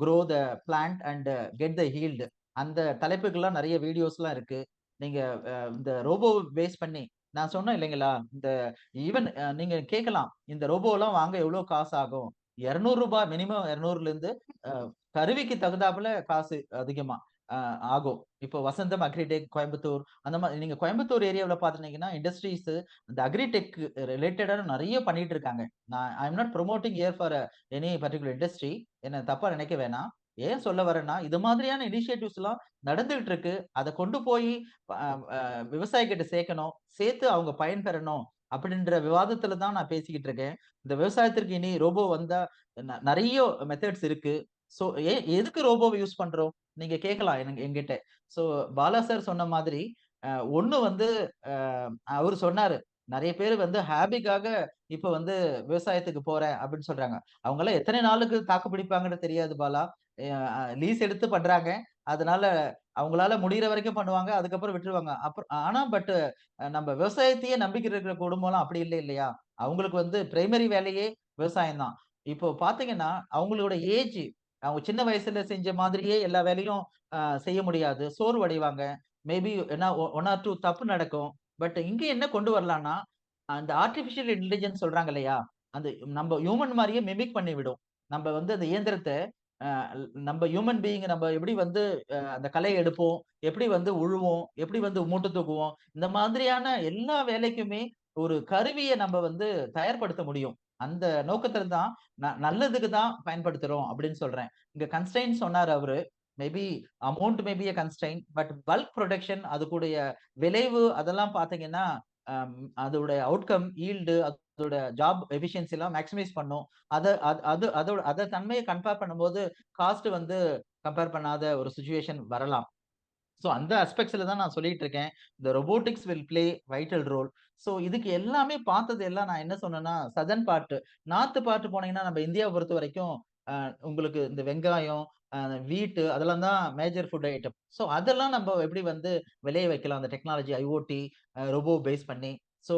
grow the plant and get the yield, அந்த தலைப்புகள்லாம் நிறைய வீடியோஸ்லாம் இருக்கு. நீங்க இந்த ரோபோ பேஸ் பண்ணி நான் சொன்னேன் இல்லைங்களா, இந்த ஈவன் நீங்க கேட்கலாம் இந்த ரோபோ எல்லாம் வாங்க எவ்வளவு காசு ஆகும்? 200 ரூபாய் மினிமம், 200ல இருந்து கருவிக்கு தகுந்தாப்புல காசு அதிகமா ஆகும். இப்போ வசந்தம் அக்ரிடெக் கோயம்புத்தூர் அந்த மாதிரி நீங்க கோயம்புத்தூர் ஏரியாவில் பாத்துட்டீங்கன்னா இண்டஸ்ட்ரீஸ் இந்த அக்ரிடெக் ரிலேட்டடா நிறைய பண்ணிட்டு இருக்காங்க. நான் I am not promoting here for any particular industry, என்ன தப்பா நினைக்க வேணாம். ஏன் சொல்ல வரேன்னா இது மாதிரியான இனிஷியேட்டிவ்ஸ் எல்லாம் நடந்துகிட்டு இருக்கு. அதை கொண்டு போய் விவசாயிகிட்ட சேர்க்கணும், சேர்த்து அவங்க பயன்பெறணும் அப்படின்ற விவாதத்துல தான் நான் பேசிக்கிட்டு இருக்கேன். இந்த விவசாயத்திற்கு இனி ரோபோ வந்தா நிறைய மெத்தட்ஸ் இருக்கு. சோ எதுக்கு ரோபோவை யூஸ் பண்றோம் நீங்க கேட்கலாம் என்கிட்ட. சோ பாலா சார் சொன்ன மாதிரி ஒண்ணு வந்து அவரு சொன்னாரு, நிறைய பேர் வந்து ஹாபிக்காக இப்ப வந்து விவசாயத்துக்கு போறேன் அப்படின்னு சொல்றாங்க. அவங்க எல்லாம் எத்தனை நாளுக்கு தாக்கு பிடிப்பாங்கன்னு தெரியாது பாலா. லீஸ் எடுத்து பண்றாங்க, அதனால அவங்களால முடிகிற வரைக்கும் பண்ணுவாங்க, அதுக்கப்புறம் விட்டுருவாங்க. அப்புறம் ஆனா பட் நம்ம விவசாயத்தையே நம்பிக்கை இருக்கிற குடும்பம் எல்லாம் அப்படி இல்லை இல்லையா? அவங்களுக்கு வந்து பிரைமரி வேலையே விவசாயம் தான். இப்போ பாத்தீங்கன்னா அவங்களோட ஏஜ், அவங்க சின்ன வயசுல செஞ்ச மாதிரியே எல்லா வேலையும் செய்ய முடியாது, சோர்வடைவாங்க. மேபி என்ன 1 or 2 தப்பு நடக்கும். பட் இங்க என்ன கொண்டு வரலாம்னா, அந்த ஆர்டிபிஷியல் இன்டெலிஜென்ஸ் சொல்றாங்க இல்லையா, அந்த நம்ம ஹியூமன் மாதிரியே மிமிக் பண்ணி விடும். நம்ம வந்து அந்த இயந்திரத்தை நம்ம ஹியூமன் பீயிங் நம்ம எப்படி வந்து அந்த கலையை எடுப்போம், எப்படி வந்து உழுவோம், எப்படி வந்து மூட்டை தூக்குவோம், இந்த மாதிரியான எல்லா வேலைக்குமே ஒரு கருவியை நம்ம வந்து தயார்படுத்த முடியும். அந்த நோக்கத்துல தான் நல்லதுக்கு தான் பயன்படுத்துறோம் அப்படின்னு சொல்றேன். இங்க கன்ஸ்ட்ரெயின் சொன்னார் அவரு. Maybe amount maybe a constraint, but bulk production அதுக்குடைய விளைவு அதெல்லாம் பாத்தீங்கன்னா அதோட அவுட்கம் ஈல்டு அதோட ஜாப் எஃபிஷியன்சி எல்லாம் மேக்ஸிமைஸ் பண்ணும். அத தன்மையை கம்பேர் பண்ணும்போது காஸ்ட் வந்து கம்பேர் பண்ணாத ஒரு சுச்சுவேஷன் வரலாம். ஸோ அந்த அஸ்பெக்ட்ஸ்ல தான் நான் சொல்லிட்டு இருக்கேன். இந்த robotics will play vital role. So இதுக்கு எல்லாமே பார்த்தது எல்லாம் நான் என்ன சொன்னேன்னா சதர்ன் பார்ட். நார்த் பார்ட் போனீங்கன்னா நம்ம இந்தியாவை பொறுத்த வரைக்கும் உங்களுக்கு இந்த வெங்காயம், வீட்டு அதெல்லாம் தான் மேஜர் ஃபுட் ஐட்டம். ஸோ அதெல்லாம் நம்ம எப்படி வந்து விளைய வைக்கலாம் அந்த டெக்னாலஜி ஐஓடி ரொபோ பேஸ் பண்ணி. ஸோ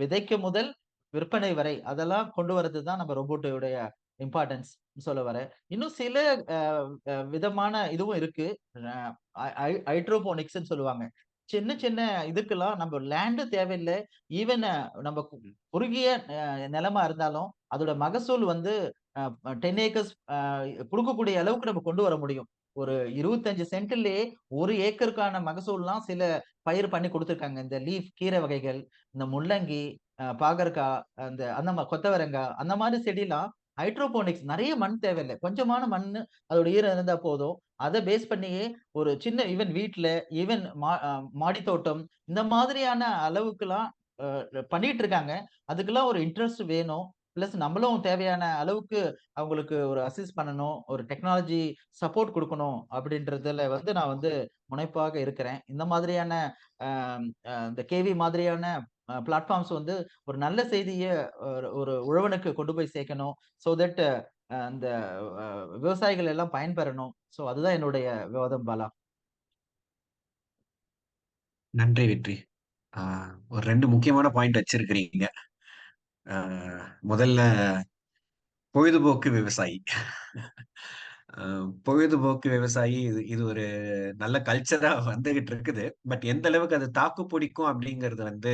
விதைக்கு முதல் விற்பனை வரை அதெல்லாம் கொண்டு வரது தான் நம்ம ரொபோட்டோடைய இம்பார்ட்டன்ஸ் சொல்ல வரேன். இன்னும் சில விதமான இதுவும் இருக்கு. ஹைட்ரோபோனிக்ஸ்ன்னு சொல்லுவாங்க. சின்ன சின்ன இதுக்கெல்லாம் நம்ம லேண்ட் தேவையில்லை. ஈவன் நம்ம குறுகிய நிலமா இருந்தாலும் அதோட மகசூல் வந்து 10 ஏக்கர்ஸ் கொடுக்கக்கூடிய அளவுக்கு நம்ம கொண்டு வர முடியும். ஒரு 25 சென்ட்லயே 1 ஏக்கருக்கான மகசூல்லாம் சில பயிர் பண்ணி கொடுத்துருக்காங்க. இந்த லீஃப் கீரை வகைகள், இந்த முள்ளங்கி, பாகற்காய், அந்த கொத்தவரங்காய் அந்த மாதிரி செடிலாம் ஹைட்ரோபோனிக்ஸ் நிறைய மண் தேவையில்லை. கொஞ்சமான மண்ணு அதோட ஈரம் இருந்தா போதும். அதை பேஸ் பண்ணியே ஒரு சின்ன ஈவன் வீட்ல ஈவன் மாடி தோட்டம் இந்த மாதிரியான அளவுக்குலாம் பண்ணிட்டு இருக்காங்க. அதுக்கெல்லாம் ஒரு இன்ட்ரெஸ்ட் வேணும். பிளஸ் நம்மளும் தேவையான அளவுக்கு அவங்களுக்கு ஒரு அசிஸ்ட் பண்ணணும். ஒரு டெக்னாலஜி சப்போர்ட் கொடுக்கணும் அப்படின்றதுல வந்து நான் வந்து முனைப்பாக இருக்கிறேன். இந்த மாதிரியான இந்த கேவி மாதிரியான பிளாட்ஃபார்ம்ஸ் வந்து ஒரு நல்ல செய்திய ஒரு உழவனுக்கு கொண்டு போய் சேர்க்கணும். ஸோ தட் அந்த விவசாயிகள் எல்லாம் பயன்பெறணும். ஸோ அதுதான் என்னுடைய விவாதம் பாலா. நன்றி வெற்றி. ஒரு 2 முக்கியமான பாயிண்ட் வச்சிருக்கிறீங்க. முதல்ல பொழுதுபோக்கு விவசாயி. பொழுதுபோக்கு விவசாயி இது ஒரு நல்ல கல்ச்சரா வந்துகிட்டு இருக்குது. பட் எந்த அளவுக்கு அது தாக்கு பிடிக்கும் அப்படிங்கிறது வந்து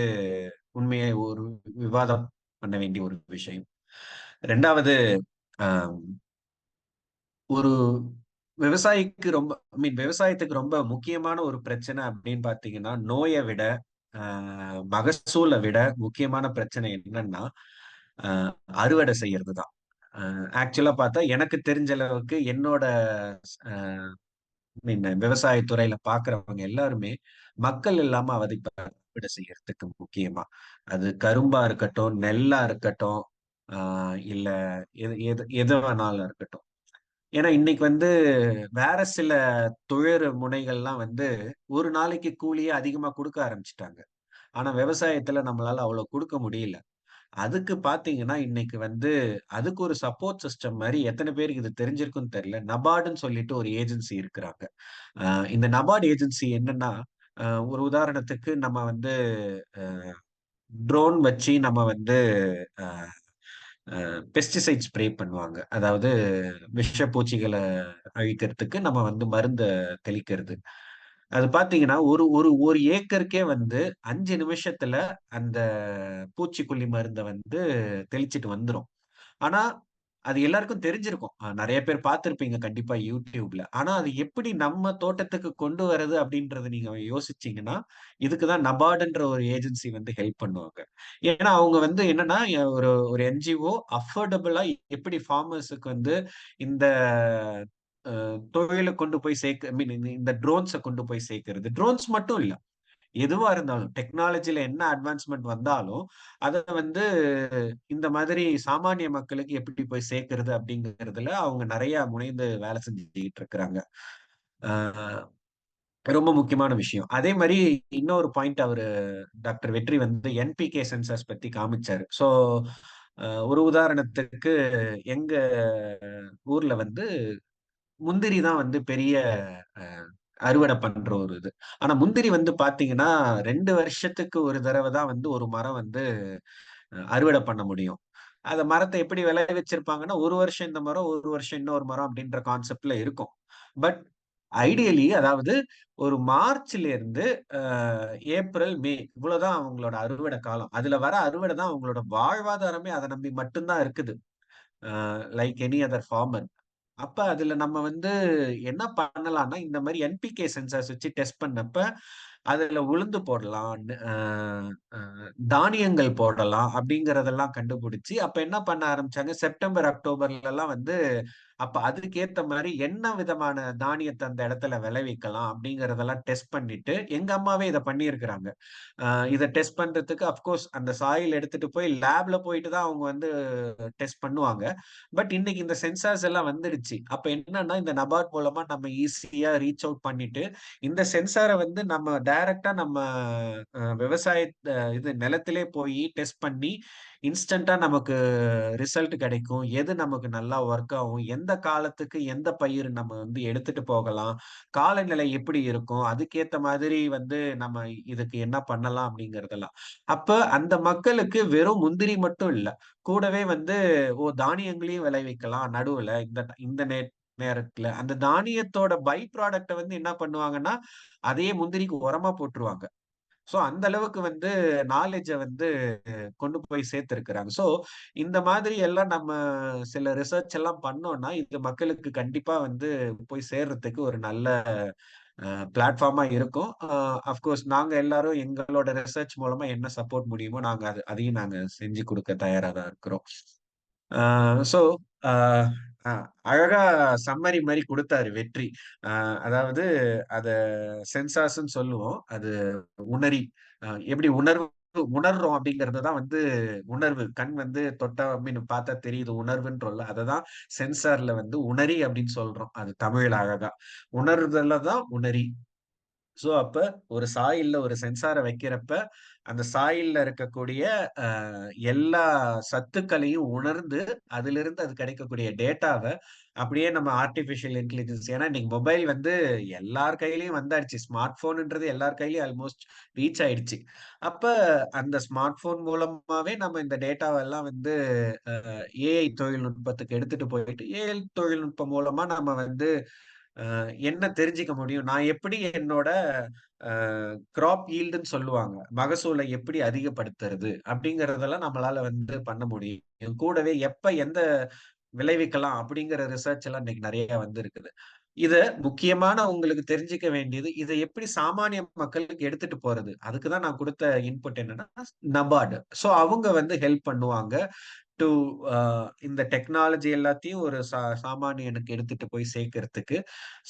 உண்மையை ஒரு விவாதம் பண்ண வேண்டிய ஒரு விஷயம். 2வது ஒரு விவசாயிக்கு ரொம்ப விவசாயத்துக்கு ரொம்ப முக்கியமான ஒரு பிரச்சனை அப்படின்னு பாத்தீங்கன்னா நோயை விட மகசூலை விட முக்கியமான பிரச்சனை என்னன்னா அறுவடை செய்யறது தான். ஆக்சுவலா பார்த்தா எனக்கு தெரிஞ்ச அளவுக்கு என்னோட விவசாயத்துறையில பாக்குறவங்க எல்லாருமே மக்கள் இல்லாம அறுவடை செய்யறதுக்கு முக்கியமா அது கரும்பா இருக்கட்டும், நெல்லா இருக்கட்டும், இல்ல எது வேணாலும் இருக்கட்டும். ஏன்னா இன்னைக்கு வந்து வேற சில தொழில் முனைகள்லாம் வந்து ஒரு நாளைக்கு கூலியே அதிகமா கொடுக்க ஆரம்பிச்சிட்டாங்க. ஆனா விவசாயத்துல நம்மளால அவ்வளவு கொடுக்க முடியல. அதுக்கு பாத்தீங்கன்னா இன்னைக்கு வந்து அதுக்கு ஒரு சப்போர்ட் சிஸ்டம் மாதிரி எத்தனை பேருக்கு இது தெரிஞ்சிருக்குன்னு தெரியல. நபார்டுன்னு சொல்லிட்டு ஒரு ஏஜென்சி இருக்கிறாங்க. இந்த நபார்டு ஏஜென்சி என்னன்னா ஒரு உதாரணத்துக்கு நம்ம வந்து ட்ரோன் வச்சு நம்ம வந்து பெஸ்டிசைட் ஸ்ப்ரே பண்ணுவாங்க. அதாவது விஷப்பூச்சிகளை அழிக்கிறதுக்கு நம்ம வந்து மருந்தை தெளிக்கிறது. அது பாத்தீங்கன்னா ஒரு ஒரு ஒரு ஏக்கருக்கே வந்து 5 நிமிஷத்துல அந்த பூச்சிக்கொல்லி மருந்தை வந்து தெளிச்சிட்டு வந்துரும். ஆனா அது எல்லாருக்கும் தெரிஞ்சிருக்கும். நிறைய பேர் பார்த்திருப்பீங்க கண்டிப்பா யூடியூப்ல. ஆனா அது எப்படி நம்ம தோட்டத்துக்கு கொண்டு வர்றது அப்படின்றத நீங்க யோசிச்சீங்கன்னா இதுக்குதான் நபார்டுன்ற ஒரு ஏஜென்சி வந்து ஹெல்ப் பண்ணுவாங்க. ஏன்னா அவங்க வந்து என்னன்னா ஒரு ஒரு என்ஜிஓ அஃபோர்டபுளா எப்படி ஃபார்மர்ஸுக்கு வந்து இந்த தொழிலை கொண்டு போய் இந்த ட்ரோன்ஸை கொண்டு போய் சேர்க்கிறது. ட்ரோன்ஸ் மட்டும் இல்ல, எதுவா இருந்தாலும் டெக்னாலஜில என்ன அட்வான்ஸ்மெண்ட் வந்தாலும் அதை வந்து இந்த மாதிரி சாமானிய மக்களுக்கு எப்படி போய் சேர்க்கிறது அப்படிங்கிறதுல அவங்க நிறைய முனைந்து வேலை செஞ்சுக்கிட்டு இருக்கிறாங்க. ரொம்ப முக்கியமான விஷயம். அதே மாதிரி இன்னொரு பாயிண்ட் அவரு டாக்டர் வெற்றி வந்து என்பிகே சென்சஸ் பத்தி காமிச்சாரு. ஸோ ஒரு உதாரணத்துக்கு எங்க ஊர்ல வந்து முந்திரி தான் வந்து பெரிய அறுவடை பண்ற ஒரு இது. ஆனா முந்திரி வந்து பாத்தீங்கன்னா 2 வருஷத்துக்கு ஒரு தடவை தான் வந்து ஒரு மரம் வந்து அறுவடை பண்ண முடியும். அந்த மரத்தை எப்படி விளைவிச்சிருப்பாங்கன்னா ஒரு வருஷம் இந்த மரம், ஒரு வருஷம் இன்னொரு மரம் அப்படின்ற கான்செப்ட்ல இருக்கும். பட் ஐடியலி அதாவது ஒரு மார்ச்ல இருந்து ஏப்ரல், மே இவ்வளவுதான் அவங்களோட அறுவடை காலம். அதுல வர அறுவடை தான் அவங்களோட வாழ்வாதாரமே அதை நம்பி மட்டும்தான் இருக்குது. Like any other farmer. அப்ப அதுல நம்ம வந்து என்ன பண்ணலாம்னா, இந்த மாதிரி என்பிகே சென்சார்ஸ் வச்சு டெஸ்ட் பண்ணப்ப அதுல உளுந்து போடலாம், தானியங்கள் போடலாம் அப்படிங்கறதெல்லாம் கண்டுபிடிச்சு, அப்ப என்ன பண்ண ஆரம்பிச்சாங்க, செப்டம்பர் அக்டோபர்ல எல்லாம் வந்து அப்ப அதுக்கேத்த மாதிரி என்ன விதமான தானியத்தை அந்த இடத்துல விளைவிக்கலாம் அப்படிங்கறதெல்லாம் டெஸ்ட் பண்ணிட்டு, எங்க அம்மாவே இதை பண்ணியிருக்கிறாங்க. இதை டெஸ்ட் பண்றதுக்கு அப்கோர்ஸ் அந்த சாயில் எடுத்துட்டு போய் லேப்ல போயிட்டு தான் அவங்க வந்து டெஸ்ட் பண்ணுவாங்க. பட் இன்னைக்கு இந்த சென்சார்ஸ் எல்லாம் வந்துடுச்சு. அப்ப என்னன்னா, இந்த நபார்ட் மூலமா நம்ம ஈஸியா ரீச் அவுட் பண்ணிட்டு, இந்த சென்சாரை வந்து நம்ம டைரக்டா நம்ம விவசாய இது நிலத்திலே போய் டெஸ்ட் பண்ணி இன்ஸ்டன்டா நமக்கு ரிசல்ட் கிடைக்கும். எது நமக்கு நல்லா ஒர்க் ஆகும், எந்த காலத்துக்கு எந்த பயிர் நம்ம வந்து எடுத்துட்டு போகலாம், காலநிலை எப்படி இருக்கும், அதுக்கேத்த மாதிரி வந்து நம்ம இதுக்கு என்ன பண்ணலாம் அப்படிங்கறதெல்லாம். அப்ப அந்த மக்களுக்கு வெறும் முந்திரி மட்டும் இல்ல, கூடவே வந்து தானியங்களையும் விளைவிக்கலாம் நடுவுல இந்த இந்த நேரத்துல. அந்த தானியத்தோட பை ப்ராடக்ட்ட வந்து என்ன பண்ணுவாங்கன்னா, அதையே முந்திரிக்கு உரமா போட்டுருவாங்க. சோ அந்த அளவுக்கு வந்து நாலேஜ வந்து கொண்டு போய் சேர்த்திருக்கிறாங்க. சோ இந்த மாதிரி எல்லாம் நம்ம சில ரிசர்ச் எல்லாம் பண்ணோம்னா, இது மக்களுக்கு கண்டிப்பா வந்து போய் சேர்றதுக்கு ஒரு நல்ல பிளாட்ஃபார்மா இருக்கும். அஃப்கோர்ஸ் நாங்க எல்லாரும் எங்களோட ரிசர்ச் மூலமா என்ன சப்போர்ட் முடியுமோ நாங்க அதையும் நாங்க செஞ்சு கொடுக்க தயாரா தான் இருக்கிறோம். சோ அழகா சம்மரி மாதிரி கொடுத்தாரு வெற்றி. அதாவது அத சென்சார்ஸ்ன்னு சொல்லுவோம். அது உணரி எப்படி உணர்றோம் அப்படிங்கறது தான் வந்து உணர்வு. கண் வந்து தொட்டா அப்படின்னு பார்த்தா தெரியுது உணர்வுன்றோம்ல, அததான் சென்சார்ல வந்து உணரி அப்படின்னு சொல்றோம். அது தமிழ்ல அழகா உணர்தல்ல தான் உணரி. சோ அப்ப ஒரு சாயில்ல ஒரு சென்சாரை வைக்கிறப்ப அந்த சாயில்ல இருக்கக்கூடிய எல்லா சத்துக்களையும் உணர்ந்து அதிலிருந்து அது கிடைக்கக்கூடிய டேட்டாவை அப்படியே நம்ம ஆர்டிபிஷியல் இன்டெலிஜென்ஸ், ஏன்னா இன்னைக்கு மொபைல் வந்து எல்லார் கையிலயும் வந்தாச்சு, ஸ்மார்ட் போன்ன்றது எல்லார் கையிலயும் ஆல்மோஸ்ட் ரீச் ஆயிடுச்சு. அப்ப அந்த ஸ்மார்ட் போன் மூலமாவே நம்ம இந்த டேட்டாவெல்லாம் வந்து ஏஐ தொழில்நுட்பத்துக்கு எடுத்துட்டு போயிட்டு, ஏஐ தொழில்நுட்பம் மூலமா நம்ம வந்து என்ன தெரிஞ்சுக்க முடியும், நான் எப்படி என்னோட கிராப் ஈல்டுன்னு சொல்லுவாங்க, மகசூலை எப்படி அதிகப்படுத்துறது அப்படிங்கறதெல்லாம் நம்மளால வந்து பண்ண முடியும். கூடவே எப்ப எந்த விளைவிக்கலாம் அப்படிங்கிற ரிசர்ச் எல்லாம் இன்னைக்கு நிறைய வந்து இருக்குது. இத முக்கியமான உங்களுக்கு தெரிஞ்சுக்க வேண்டியது, இதை எப்படி சாமானிய மக்களுக்கு எடுத்துட்டு போறது, அதுக்குதான் நான் கொடுத்த இன்புட் என்னன்னா நபார்டு. சோ அவங்க வந்து ஹெல்ப் பண்ணுவாங்க டு இந்த டெக்னாலஜி எல்லாத்தையும் ஒரு சாமானியனுக்கு எடுத்துட்டு போய் சேர்க்கறதுக்கு.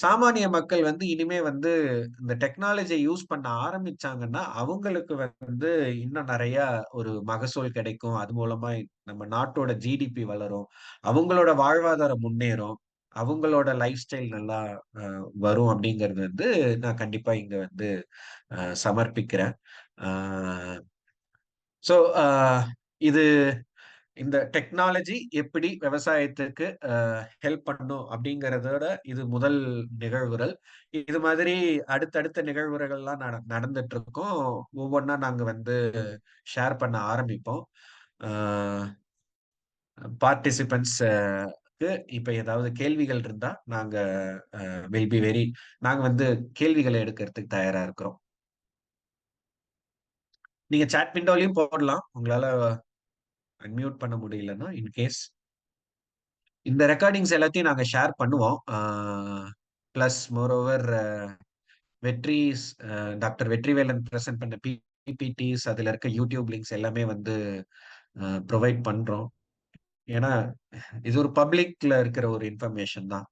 சாமானிய மக்கள் வந்து இனிமே வந்து இந்த டெக்னாலஜியை யூஸ் பண்ண ஆரம்பிச்சாங்கன்னா அவங்களுக்கு வந்து இன்னும் நிறைய ஒரு மகசூல் கிடைக்கும். அது மூலமா நம்ம நாட்டோட ஜிடிபி வளரும், அவங்களோட வாழ்வாதாரம் முன்னேறும், அவங்களோட லைஃப் ஸ்டைல் நல்லா வரும் அப்படிங்கிறது வந்து நான் கண்டிப்பா இங்க வந்து சமர்ப்பிக்கிறேன். சோ இது இந்த டெக்னாலஜி எப்படி விவசாயத்துக்கு ஹெல்ப் பண்ணும் அப்படிங்கறதோட இது முதல் நிகழ்வுகள். இது மாதிரி அடுத்தடுத்த நிகழ்வுகள்லாம் நடந்துட்டு இருக்கோம். ஒவ்வொன்றா நாங்க வந்து ஷேர் பண்ண ஆரம்பிப்போம். பார்ட்டிசிபென்ட்ஸ் இப்ப ஏதாவது கேள்விகள் இருந்தா நாங்க வில் பி வெரி நாங்க வந்து கேள்விகளை எடுக்கிறதுக்கு தயாரா இருக்கிறோம். நீங்க சாட் விண்டோலயும் போடலாம், உங்களால அன்மியூட் பண்ண முடியலன்னா. இன்கேஸ் இந்த ரெக்கார்டிங்ஸ் எல்லாத்தையும் நாங்க ஷேர் பண்ணுவோம். பிளஸ் மோரோவர் வெற்றிஸ் டாக்டர் வெற்றிவேலன் பிரசன்ட் பண்ண பிபிடிஸ், அதுல இருக்க யூடியூப் லிங்க்ஸ் எல்லாமே வந்து ப்ரொவைட் பண்றோம். ஏன்னா இது ஒரு பப்ளிக்ல இருக்கிற ஒரு இன்ஃபர்மேஷன் தான்,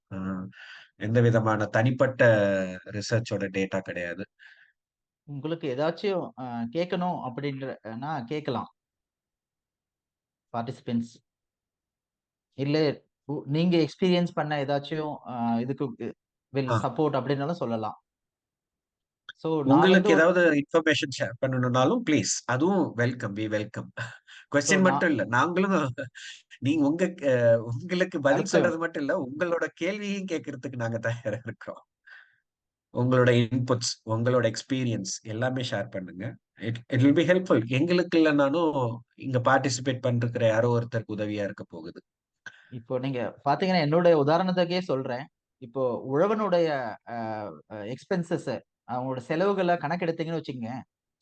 எந்த விதமான தனிப்பட்ட ரிசர்ச்சோட டேட்டா கிடையாது. உங்களுக்கு ஏதாச்சும் கேட்கணும் அப்படின்றனா கேட்கலாம் பார்ட்டிசிபென்ட்ஸ். இல்ல நீங்க எக்ஸ்பீரியன்ஸ் பண்ண ஏதாச்சும் இதுக்கு வில் ஆ, சப்போர்ட் அப்படின்னாலும் சொல்லலாம். சோ நான் வந்து உங்களுக்கு ஏதாவது இன்ஃபர்மேஷன் ஷேர் பண்ணணும்னாலும் ப்ளீஸ், அதுவும் welcome, we welcome. So question நான் மட்டும் இல்ல, நாங்களும் நீங்க உங்களுக்கு பதில் அடுத்து சொல்றது மட்டும் இல்ல, உங்களோட கேள்வியும் கேட்கறதுக்கு நாங்க தயாரா இருக்கிறோம். உங்களோட இன்புட்ஸ், உங்களோட எக்ஸ்பீரியன்ஸ் எல்லாமே ஷேர் பண்ணுங்க. It will be helpful. எங்களுக்கு இல்லைனாலும் இங்க பார்ட்டிசிபேட் பண்ற யாரோ ஒருத்தருக்கு உதவியா இருக்க போகுது. இப்போ நீங்க பாத்தீங்கன்னா என்னுடைய உதாரணத்துக்கே சொல்றேன். இப்போ உழவனுடைய எக்ஸ்பென்சஸ், அவங்களோட செலவுகளை கணக்கெடுத்தீங்கன்னு வச்சுக்கோங்க,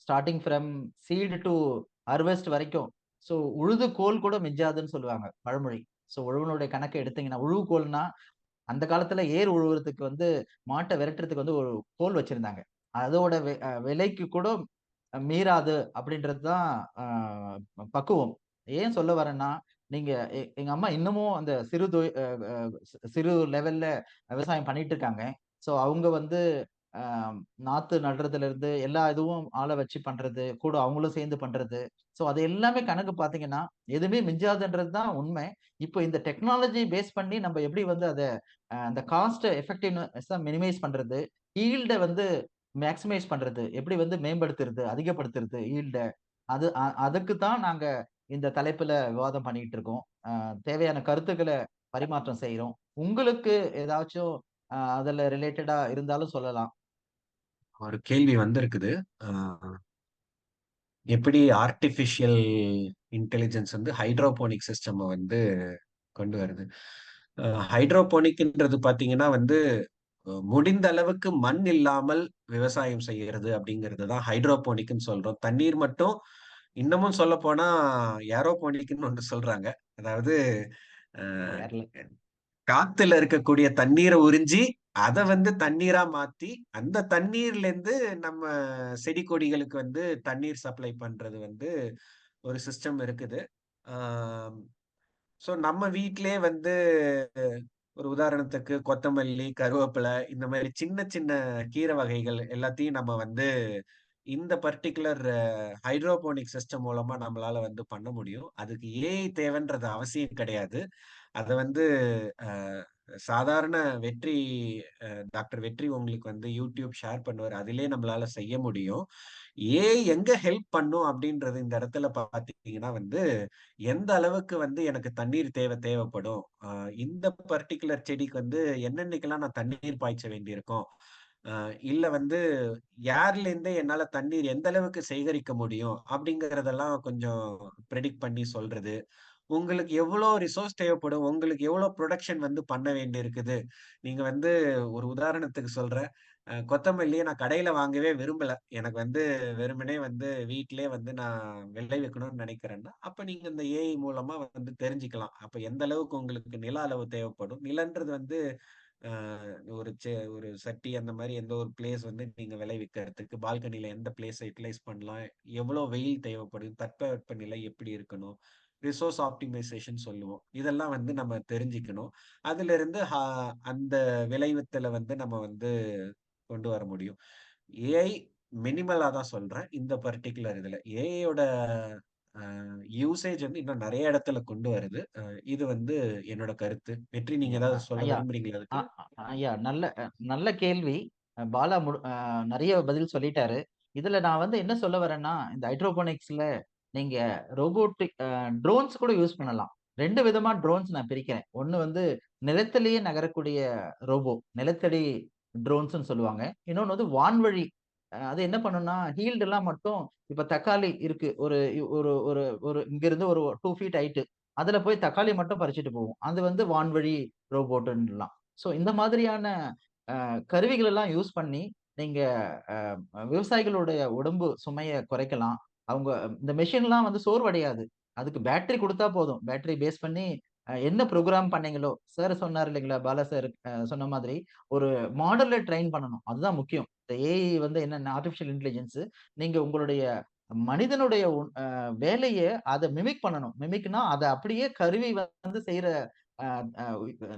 starting from seed to harvest வரைக்கும். ஸோ உழுது கோல் கூட மிஞ்சாதுன்னு சொல்லுவாங்க பழமொழி. ஸோ உழவனுடைய கணக்கு எடுத்தீங்கன்னா, உழுவுகோல்னா அந்த காலத்துல ஏர் உழுவுறதுக்கு வந்து மாட்டை விரட்டுறதுக்கு வந்து ஒரு கோல் வச்சிருந்தாங்க. அதோட விலைக்கு கூட மீறாது அப்படின்றது தான் பக்குவம். ஏன் சொல்ல வரேன்னா, நீங்க எங்க அம்மா இன்னமும் அந்த சிறு லெவல்ல விவசாயம் பண்ணிட்டு இருக்காங்க. ஸோ அவங்க வந்து அ நாத்து நடுறதுல இருந்து எல்லா இதுவும் ஆள வச்சு பண்றது, கூட அவங்களும் சேர்ந்து பண்றது. ஸோ அது எல்லாமே கணக்கு பார்த்தீங்கன்னா, எதுவுமே மிஞ்சாதுன்றது தான் உண்மை. இப்போ இந்த டெக்னாலஜி பேஸ் பண்ணி நம்ம எப்படி வந்து அத அந்த காஸ்ட் எஃபெக்டிவ்னெஸ்ஸ மினிமைஸ் பண்றது, ஈல்ட வந்து மேக்ஸிமைஸ் பண்றது, எப்படி வந்து மேம்படுத்துறது, அதிகப்படுத்துறது ஈல்ட. அதுக்கு தான் நாங்க இந்த தலைப்புல விவாதம் பண்ணிட்டு இருக்கோம். தேவையான கருத்துக்கள பரிமாற்றம் செய்றோம். உங்களுக்கு ஏதாச்சும் அதுல ரிலேட்டடா இருந்தாலும் சொல்லலாம். ஒரு கேள்வி வந்திருக்குது. ஆ, எப்படி ஆர்டிஃபிஷியல் இன்டெலிஜென்ஸ் வந்து ஹைட்ரோபோனிக் சிஸ்டம் வந்து கொண்டு வருது. ஹைட்ரோபோனிக்ன்றது பாத்தீங்கன்னா வந்து முடிந்த அளவுக்கு மண் இல்லாமல் விவசாயம் செய்யறது அப்படிங்கிறது தான் ஹைட்ரோபோனிக்னு சொல்றோம். தண்ணீர் மட்டும் இன்னமும் சொல்ல போனா ஏரோபோனிக்னு ஒன்று சொல்றாங்க. அதாவது அஹ், ஏர்ல காத்துல இருக்கக்கூடிய தண்ணீரை உறிஞ்சி அதை வந்து தண்ணீரா மாத்தி அந்த தண்ணீர்ல இருந்து நம்ம செடி கொடிகளுக்கு வந்து தண்ணீர் சப்ளை பண்றது வந்து ஒரு சிஸ்டம் இருக்குது. ஸோ நம்ம வீட்டிலே வந்து ஒரு உதாரணத்துக்கு கொத்தமல்லி, கருவேப்பிலை இந்த மாதிரி சின்ன சின்ன கீரை வகைகள் எல்லாத்தையும் நம்ம வந்து இந்த பர்ட்டிகுலர் ஹைட்ரோபோனிக் சிஸ்டம் மூலமா நம்மளால வந்து பண்ண முடியும். அதுக்கு ஏஐ தேவைன்றது அவசியம் கிடையாது. அத வந்து அஹ், சாதாரண வெற்றி டாக்டர் வெற்றி உங்களுக்கு வந்து யூடியூப் ஷேர் பண்ணுவார். அதிலே நம்மளால செய்ய முடியும். ஏஐ எங்க ஹெல்ப் பண்ணும் அப்படின்றது இந்த இடத்துல பாத்தீங்கன்னா வந்து எந்த அளவுக்கு வந்து எனக்கு தண்ணீர் தேவைப்படும். இந்த பர்ட்டிகுலர் செடிக்கு வந்து என்னென்னைக்கெல்லாம் நான் தண்ணீர் பாய்ச்ச வேண்டியிருக்கும். இல்ல வந்து யார்ல இருந்தே என்னால தண்ணீர் எந்த அளவுக்கு சேகரிக்க முடியும் அப்படிங்கறதெல்லாம் கொஞ்சம் ப்ரெடிக்ட் பண்ணி சொல்றது. உங்களுக்கு எவ்வளோ ரிசோர்ஸ் தேவைப்படும், உங்களுக்கு எவ்வளோ ப்ரொடக்ஷன் வந்து பண்ண வேண்டியிருக்குது. நீங்க வந்து ஒரு உதாரணத்துக்கு சொல்றேன். கொத்தமல்லிய நான் கடையில வாங்கவே விரும்பல. எனக்கு வந்து வெறுமனே வந்து வீட்டிலேயே வந்து நான் விளைவிக்கணும்னு நினைக்கிறேன்னா, அப்ப நீங்க இந்த ஏஐ மூலமா வந்து தெரிஞ்சுக்கலாம். அப்ப எந்த அளவுக்கு உங்களுக்கு நில அளவு தேவைப்படும். நிலன்றது வந்து ஒரு சட்டி அந்த மாரி எந்த ஒரு பிளேஸ் வந்து நீங்க விளைவிக்கிறதுக்கு பால்கனில எந்த பிளேஸ யுட்டிலைஸ் பண்ணலாம். எவ்வளோ வெயில் தேவைப்படும், தட்பவெப்பநிலை எப்படி இருக்கணும், ரிசோர்ஸ் ஆப்டிமைசேஷன் சொல்லுவோம். இதெல்லாம் வந்து நம்ம தெரிஞ்சுக்கணும். அதிலிருந்து அந்த விளைவித்தல வந்து நம்ம வந்து கொண்டு வர முடியும். ஏஐ மினிமலா தான் சொல்றேன். இந்த பர்ட்டிகுலர் இதுல. ஏஐயோட யூசேஜ் வந்து இன்னும் நெறைய இடத்துல கொண்டு வருது. இது வந்து என்னோட கருத்து. வெற்றி நீங்க ஐயா ஏதாவது சொல்ல ஐயா விரும்புறீங்களா அ அதுக்கு? அ ஐயா நல்ல கேள்வி. பாலா நெறைய பதில் சொல்லிட்டாரு. இதுல நான் வந்து என்ன சொல்ல வரேன்னா, இந்த ஹைட்ரோபோனிக்ஸ்ல நீங்க ரோபோட்டிக் ட்ரோன்ஸ் கூட யூஸ் பண்ணலாம். 2 விதமா ட்ரோன்ஸ் நான் பிரிக்கிறேன். ஒண்ணு வந்து நிலத்திலேயே நகரக்கூடிய நிலத்தடி ட்ரோன்ஸ்ன்னு சொல்லுவாங்க. இன்னொன்னு வந்து வான்வழி. அது என்ன பண்ணும்னா, ஹீல்டுலாம் மட்டும் இப்ப தக்காளி இருக்கு. ஒரு ஒரு ஒரு ஒரு இங்கிருந்து ஒரு 2 ஃபீட் ஹைட். அதுல போய் தக்காளி மட்டும் பறிச்சுட்டு போகும். அது வந்து வான்வழி ரோபோட்டுன்னலாம். ஸோ இந்த மாதிரியான கருவிகள் எல்லாம் யூஸ் பண்ணி நீங்க அ விவசாயிகளுடைய உடம்பு சுமைய குறைக்கலாம். அவங்க இந்த மெஷின்லாம் வந்து சோர்வடையாது. அதுக்கு பேட்டரி குடுத்தா போதும். பேட்டரி பேஸ் பண்ணி என்ன புரோகிராம் பண்ணீங்களோ, சார் சொன்னாரு இல்லைங்களா? பாலா சார் சொன்ன மாதிரி ஒரு மாடல்ல ட்ரெயின் பண்ணணும். அதுதான் முக்கியம். இந்த ஏஐ வந்து என்னன்னா ஆர்டிபிஷியல் இன்டெலிஜென்ஸ் நீங்க உங்களுடைய மனிதனுடைய வேலைய அத மிமிக் பண்ணணும். மிமிக்னா அத அப்படியே கருவி வந்து செய்ற அ அ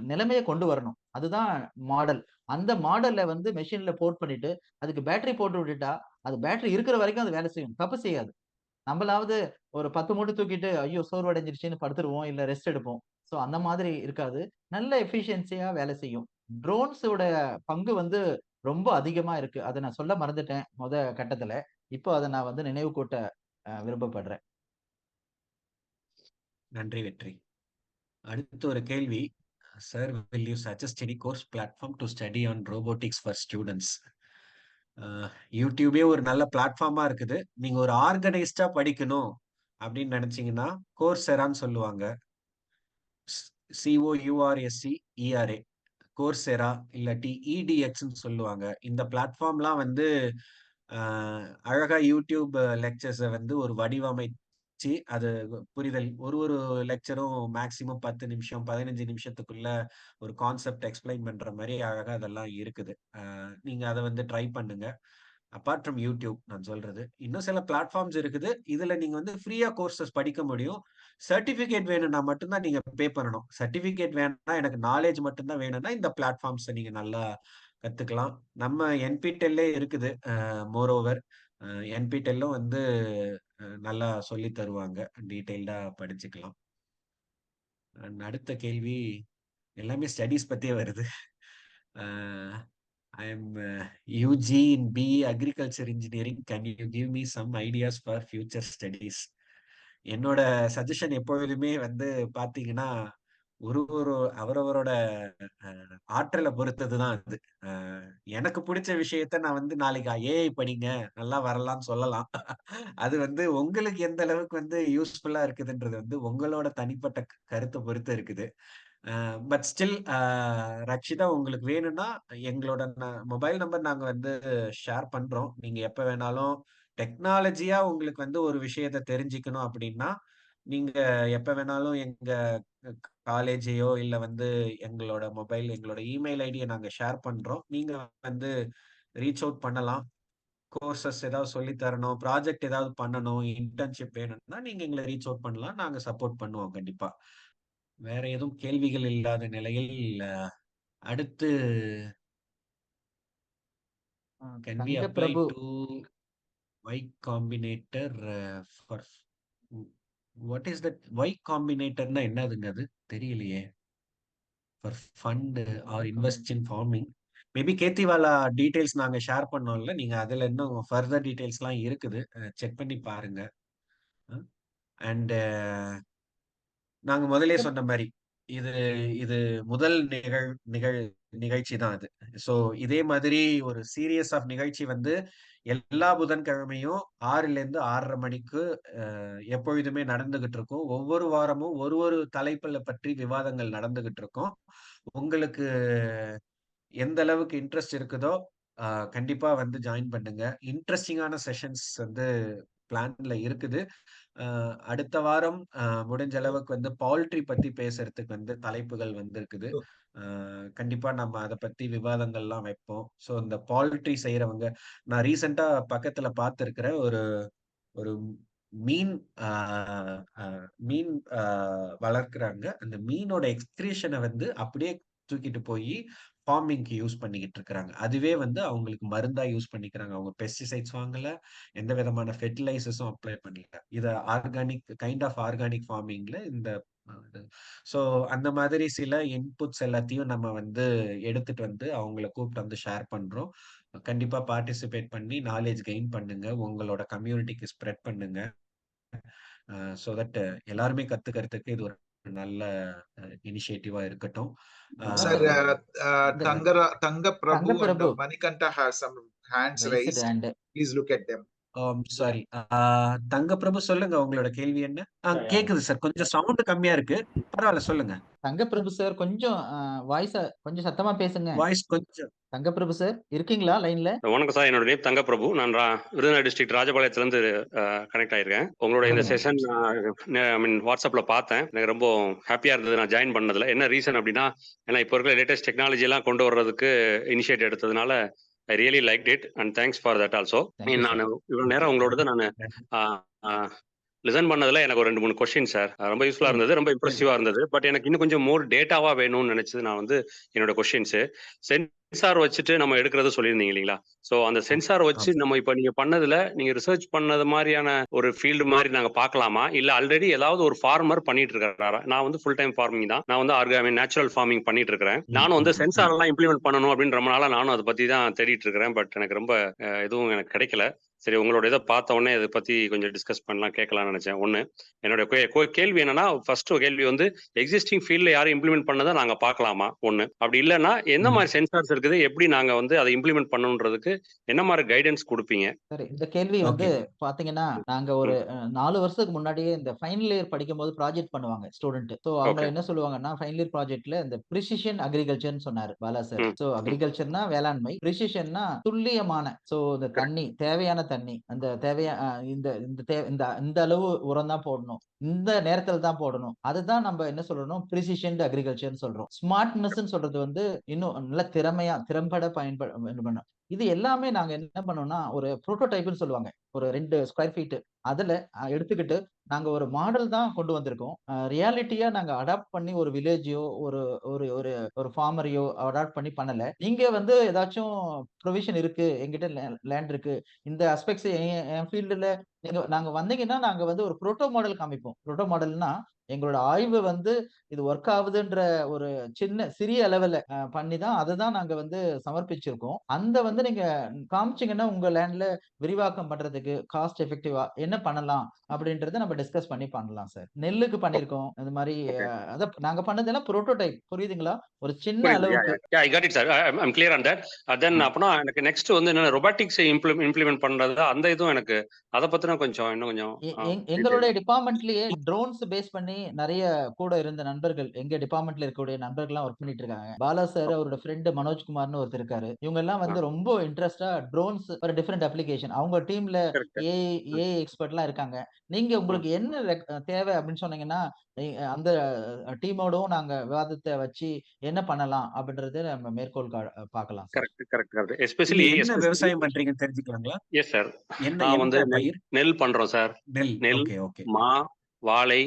நிலைமைய கொண்டு வரணும். அதுதான் மாடல். அந்த மாடல்ல வந்து மெஷின்ல போட் பண்ணிட்டு, அதுக்கு பேட்டரி போட்டு விட்டுட்டா, அது பேட்டரி இருக்கிற வரைக்கும் அது வேலை செய்யும். தப்பு செய்யாது. நம்மளாவது ஒரு 10 மூட்டை தூக்கிட்டு, ஐயோ! சோர்வடைஞ்சிருச்சுன்னு படுத்துருவோம். இல்ல ரெஸ்ட் எடுப்போம். ஸோ அந்த மாதிரி இருக்காது. நல்ல எஃபிஷியன்சியா வேலை செய்யும். ட்ரோன்ஸோட பங்கு வந்து ரொம்ப அதிகமா இருக்கு. அத நான் சொல்ல மறந்துட்டேன் கட்டத்துல. இப்போ அத நான் வந்து நினைவு கூட்ட விருப்பப்படுறேன். நன்றி வெற்றி. அடுத்த ஒரு கேள்வி. Sir will you suggest any course platform to study on robotics for students? யூடியூபே ஒரு நல்ல பிளாட்ஃபார்மா இருக்குது. நீங்க ஒரு ஆர்கனைஸ்டா படிக்கணும் அப்படின்னு நினைச்சீங்கன்னா, கோர்செரான்னு சொல்லுவாங்க. COURSERA. கோர்செரா இல்லாட்டி EDXன்னு சொல்லுவாங்க. இந்த பிளாட்ஃபார்ம்லாம் வந்து அழகா யூடியூப் லெக்சர்ஸ வந்து ஒரு வடிவமைத்து அது புரிதல் ஒரு லெக்சரும் மேக்ஸிமம் 10 நிமிஷம் 15 நிமிஷத்துக்குள்ள ஒரு கான்செப்ட் எக்ஸ்பிளைன் பண்ற மாதிரி அழகா அதெல்லாம் இருக்குது. நீங்க அதை வந்து ட்ரை பண்ணுங்க. அப்பார்ட் ஃப்ரம் யூடியூப் நான் சொல்றது, இன்னும் சில பிளாட்ஃபார்ம்ஸ் இருக்குது. இதுல நீங்க வந்து ஃப்ரீயா கோர்சஸ் படிக்க முடியும். சர்டிபிகேட் வேணும்னா மட்டும்தான் நீங்க பே பண்ணணும். சர்டிபிகேட் வேணும்னா, எனக்கு நாலேஜ் மட்டும்தான் வேணும்னா இந்த பிளாட்ஃபார்ம்ஸை நீங்க நல்லா கத்துக்கலாம். நம்ம என்பிடெல்லே இருக்குது. மோரோவர் என்பிடெல்லும் வந்து நல்லா சொல்லி தருவாங்க. டீடைல்டா படிச்சுக்கலாம். அடுத்த கேள்வி எல்லாமே ஸ்டடீஸ் பத்தியே வருது. I am UG in BE Agriculture Engineering. Can you give me some ideas for future studies? என்னோட சஜஷன் எப்பொழுதுமே வந்து பாத்தீங்கன்னா, ஒரு அவரவரோட ஆற்றலை பொறுத்ததுதான் அது. எனக்கு பிடிச்ச விஷயத்த நான் வந்து நாளைக்கு ஏஐ படிங்க நல்லா வரலாம்னு சொல்லலாம். அது வந்து உங்களுக்கு எந்த அளவுக்கு வந்து யூஸ்ஃபுல்லா இருக்குதுன்றது வந்து உங்களோட தனிப்பட்ட கருத்தை பொறுத்து இருக்குது. பட் ஸ்டில் ரக்ஷிதா, உங்களுக்கு வேணும்னா எங்களோட மொபைல் நம்பர் நாங்க வந்து ஷேர் பண்றோம். நீங்க எப்ப வேணாலும் டெக்னாலஜியா உங்களுக்கு வந்து ஒரு விஷயத்த தெரிஞ்சுக்கணும் அப்படின்னா, நீங்க எப்ப வேணாலும் எங்க காலேஜையோ இல்ல வந்து எங்களோட இமெயில் ஐடியை நாங்க ஷேர் பண்றோம். நீங்க வந்து ரீச் அவுட் பண்ணலாம். கோர்சஸ் ஏதாவது சொல்லி தரணும், ப்ராஜெக்ட் ஏதாவது பண்ணணும், இன்டர்ன்ஷிப் வேணும்னா நீங்க எங்களை ரீச் அவுட் பண்ணலாம். நாங்க சப்போர்ட் பண்ணுவோம் கண்டிப்பா. வேற எதுவும் கேள்விகள் இல்லாத நிலையில் அடுத்து can we தங்க apply Prabhu to Y Combinator for what is that Y Combinatorனா என்னதுங்க? அது தெரியலையே. for fund or invest in farming. Maybe Khetiwala details நாங்க ஷேர் பண்ணோம்ல, நீங்க அதுல இன்னும் ஃபர்தர் டீடைல்ஸ்லாம் இருக்குது. செக் பண்ணி பாருங்க. அண்ட் நாங்க முதலே சொன்ன மாதிரி இது இது முதல் நிகழ்ச்சி தான் அது. ஸோ இதே மாதிரி ஒரு சீரியஸ் ஆஃப் நிகழ்ச்சி வந்து எல்லா புதன்கிழமையும் 6ல இருந்து 6:30 மணிக்கு எப்பொழுதுமே நடந்துகிட்டு இருக்கும். ஒவ்வொரு வாரமும் ஒரு தலைப்புல பற்றி விவாதங்கள் நடந்துகிட்டு இருக்கும். உங்களுக்கு எந்த அளவுக்கு இன்ட்ரெஸ்ட் இருக்குதோ கண்டிப்பா வந்து ஜாயின் பண்ணுங்க. இன்ட்ரெஸ்டிங்கான செஷன்ஸ் வந்து பிளான்ல இருக்குது. அடுத்த வாரம் முடிஞ்ச அளவுக்கு வந்து பவுல்ட்ரி பத்தி பேசுறதுக்கு வந்து தலைப்புகள் வந்திருக்குது. கண்டிப்பா நம்ம அதை பத்தி விவாதங்கள்லாம் வைப்போம். ஸோ இந்த பவுல்ட்ரி செய்யறவங்க, நான் ரீசெண்டா பக்கத்துல பார்த்திருக்கிற ஒரு மீன் மீன் வளர்க்குறாங்க. அந்த மீனோட எக்ஸ்கிரீஷனை வந்து அப்படியே தூக்கிட்டு போய் ஃபார்மிங்க்கு யூஸ் பண்ணிக்கிட்டு இருக்கிறாங்க. அதுவே வந்து அவங்களுக்கு மருந்தா யூஸ் பண்ணிக்கிறாங்க. அவங்க பெஸ்டிசைட்ஸ் வாங்கல, எந்த விதமான ஃபெர்டிலைசர்ஸும் அப்ளை பண்ணல. இத ஆர்கானிக் ஃபார்மிங்ல இந்த ஸோ அந்த மாதிரி சில இன்புட்ஸ் எல்லாத்தையும் நம்ம வந்து எடுத்துட்டு வந்து அவங்கள கூப்பிட்டு வந்து ஷேர் பண்றோம். கண்டிப்பா பார்ட்டிசிபேட் பண்ணி நாலேஜ் கெயின் பண்ணுங்க. உங்களோட கம்யூனிட்டிக்கு ஸ்ப்ரெட் பண்ணுங்க. ஸோ தட் எல்லாருமே கத்துக்கிறதுக்கு இது ஒரு நல்ல இனிஷியேட்டிவா இருக்கட்டும். Sir, Tanga தங்க Prabhu and Prabhu Manikanta have some hands raised. and Please look at them. Sorry, தங்க பிரபு சொல்லுங்க, உங்களோட கேள்வி என்ன? கேக்குது சார், கொஞ்சம் சவுண்ட் கம்மியா இருக்கு, பரவாயில்ல சொல்லுங்க. தங்க பிரபு சார் கொஞ்சம் வாய்ஸ கொஞ்சம் சத்தமா பேசுங்க. வாய்ஸ் கொஞ்சம். தங்க பிரபு சார் இருக்கீங்களா லைன்ல? வணக்கம் சார், என்னோட நேம் தங்க பிரபு. நான் விருதுநகர் டிஸ்ட்ரிக்ட் ராஜபாளையத்திலிருந்து கனெக்ட் ஆயிருக்கேன். உங்களோட இந்த செஷன் வாட்ஸ்அப்ல பார்த்தேன். எனக்கு ரொம்ப ஹாப்பியா இருந்தது நான் ஜாயின் பண்ணதுல. என்ன ரீசன் அப்படின்னா, ஏன்னா இப்போ இருக்கிற லேட்டஸ்ட் டெக்னாலஜி எல்லாம் கொண்டு வர்றதுக்கு இனிஷியேட் எடுத்ததுனால I really like it and thanks for that also. நான் இவ்வளவு நேரம் உங்களோட நான் லிசன் பண்ணதுல எனக்கு ஒரு 2-3 கொஸ்டின் சார் ரொம்ப யூஸ்ஃபுல்லா இருந்தது, ரொம்ப இம்ப்ரெசிவா இருந்தது. பட் எனக்கு இன்னும் கொஞ்சம் மோர் டேட்டாவா வேணும்னு நினைச்சது நான் வந்து என்னோட கொஸ்டின்ஸ் சென்சார் வச்சுட்டு நம்ம எடுக்கிறது சொல்லியிருந்தீங்க இல்லைங்களா? ஸோ அந்த சென்சார் வச்சு நம்ம இப்போ நீங்க பண்ணதுல நீங்க ரிசர்ச் பண்ணது மாதிரியான ஒரு ஃபீல்டு மாதிரி நாங்க பார்க்கலாமா, இல்ல ஆல்ரெடி ஏதாவது ஒரு ஃபார்மர் பண்ணிட்டு இருக்காரா? நான் வந்து ஃபுல் டைம் ஃபார்மிங் தான், நான் வந்து நேச்சுரல் ஃபார்மிங் பண்ணிட்டு இருக்கிறேன். நானும் வந்து சென்சார் எல்லாம் இம்ப்ளிமெண்ட் பண்ணணும் அப்படின்னு ரொம்ப நாளா நானும் அதை பத்தி தான் தேடிட்டு இருக்கிறேன். பட் எனக்கு ரொம்ப எதுவும் எனக்கு கிடைக்கல. சரி, உங்களோட இதை பார்த்த உடனே இதை பத்தி கொஞ்சம் டிஸ்கஸ் பண்ணலாம், கேட்கலாம்னு நினைச்சேன். ஒண்ணு, என்னோட கேள்வி என்னன்னா, ஃபர்ஸ்ட் கேள்வி வந்து எக்ஸிஸ்டிங் ஃபீல்ட்ல யாரும் இம்ப்ளிமெண்ட் பண்ணதை நாங்க பார்க்கலாமா ஒண்ணு, அப்படி இல்லைன்னா எந்த மாதிரி சென்சார்ஸ் இருக்கு இருக்குது. எப்படி நாங்க வந்து அதை இம்ப்ளிமெண்ட் பண்ணணுன்றதுக்கு என்ன மாதிரி கைடன்ஸ் கொடுப்பீங்க? சரி, இந்த கேள்வி வந்து ஓகே. பாத்தீங்கன்னா, நாங்க ஒரு 4 வருஷத்துக்கு முன்னாடியே இந்த ஃபைனல் இயர் படிக்கும்போது ப்ராஜெக்ட் பண்ணுவாங்க ஸ்டூடெண்ட். சோ அவங்க ஓகே. என்ன சொல்லுவாங்கன்னா, ஃபைனல் இயர் ப்ராஜெக்ட்ல இந்த பிரிசிஷன் அக்ரிகல்ச்சர்னு சொன்னாரு பாலா சார். சோ அக்ரிகல்ச்சர்னா வேளாண்மை, பிரிசிஷன்னா துல்லியமான. சோ இந்த தண்ணி, தேவையான தண்ணி, அந்த இந்த இந்த இந்த இந்த அளவு உரம் தான் போடணும், இந்த நேரத்துல தான் போடணும். அதுதான் நம்ம என்ன சொல்லணும், பிரிசிஷன் அக்ரிகல்ச்சர்னு சொல்றோம். ஸ்மார்ட்னஸ் சொல்றது வந்து இன்னும் நல்ல திறம்பட பயன்பட. இது எல்லாமே நாங்க என்ன பண்ணோம்னா, ஒரு புரோட்டோடைப்னு சொல்லுவாங்க. ஒரு 2 ஸ்கொயர் ஃபீட் அதுல எடுத்துக்கிட்டு நாங்க ஒரு மாடல் தான் கொண்டு வந்திருக்கோம். ரியாலிட்டியா நாங்க அடாப்ட் பண்ணி ஒரு வில்லேஜையோ, ஒரு ஒரு ஒரு ஒரு ஃபார்மரையோ அடாப்ட் பண்ணி பண்ணல. நீங்க வந்து ஏதாச்சும் ப்ரொவிஷன் இருக்கு, என்கிட்ட லேண்ட் இருக்கு, இந்த அஸ்பெக்ட்ஸ் என் ஃபீல்டுல நாங்க வந்தீங்கன்னா, நாங்க வந்து ஒரு புரோட்டோ மாடல் காமிப்போம். புரோட்டோ மாடல்னா எங்களோட ஆய்வு வந்து இது ஒர்க் ஆகுதுன்ற ஒரு சிறிய லெவல்ல பண்ணி தான் அததான் நாங்க வந்து சமர்ப்பிச்சிருக்கோம். அந்த வந்து நீங்க காமிச்சீங்கன்னா, உங்க லேண்ட்ல விரிவாக்கம் பண்றதுக்கு காஸ்ட் எஃபெக்டிவா என்ன பண்ணலாம் அப்படின்றத நம்ம டிஸ்கஸ் பண்ணி பண்ணலாம் சார். நெல்லுக்கு பண்ணியிருக்கோம். அந்த மாரி நாங்க பண்ணதெல்லாம் புரோட்டோடைப் புரியுதுங்களா? ஒரு சின்ன புரியுது. அளவுக்கு. I got it sir. I'm clear on that. Then அப்பனா எனக்கு நெக்ஸ்ட் வந்து என்ன ரொபாட்டிக்ஸ் இம்ப்ளிமெண்ட் பண்றது அந்த இதுவும் எனக்கு அதை பத்தின கொஞ்சம் இன்னும் கொஞ்சம் எங்களுடைய டிபார்ட்மெண்ட்லயே ட்ரோன்ஸ் பேஸ் பண்ணி நிறைய கூட இருந்த நண்பர்கள், எங்க டிபார்ட்மெண்ட்ல இருக்கக்கூடிய நண்பர்கள்லாம் ஒர்க் பண்ணிட்டு இருக்காங்க. பாலா சார், அவரோட ஃப்ரெண்ட் மனோஜ்குமார்னு ஒருத்தர் இருக்காரு. இவங்க எல்லாம் வந்து ரொம்ப இன்ட்ரெஸ்டா ட்ரோன்ஸ் ஒரு டிஃபரெண்ட் அப்ளிகேஷன். அவங்க டீம்ல ஏஐ எக்ஸ்பர்ட்லாம் இருக்காங்க. நீங்க உங்களுக்கு என்ன தேவை அப்படின்னு சொன்னீங்கன்னா, அந்த டீமோடவும் நாங்க விவாதத்தை வச்சு என்ன பண்ணலாம் அப்படின்றத நம்ம மேற்கோள் பார்க்கலாம் சார். கரெக்ட். நீங்க எஸ்பெஷலி என்ன விவசாயம் பண்றீங்கன்னு தெரிஞ்சுக்கலாங்களா? Yes sir. என்ன நான் வந்து பயிர்? நெல் பண்றோம் சார். நெல், ஓகே. மா, வாழை,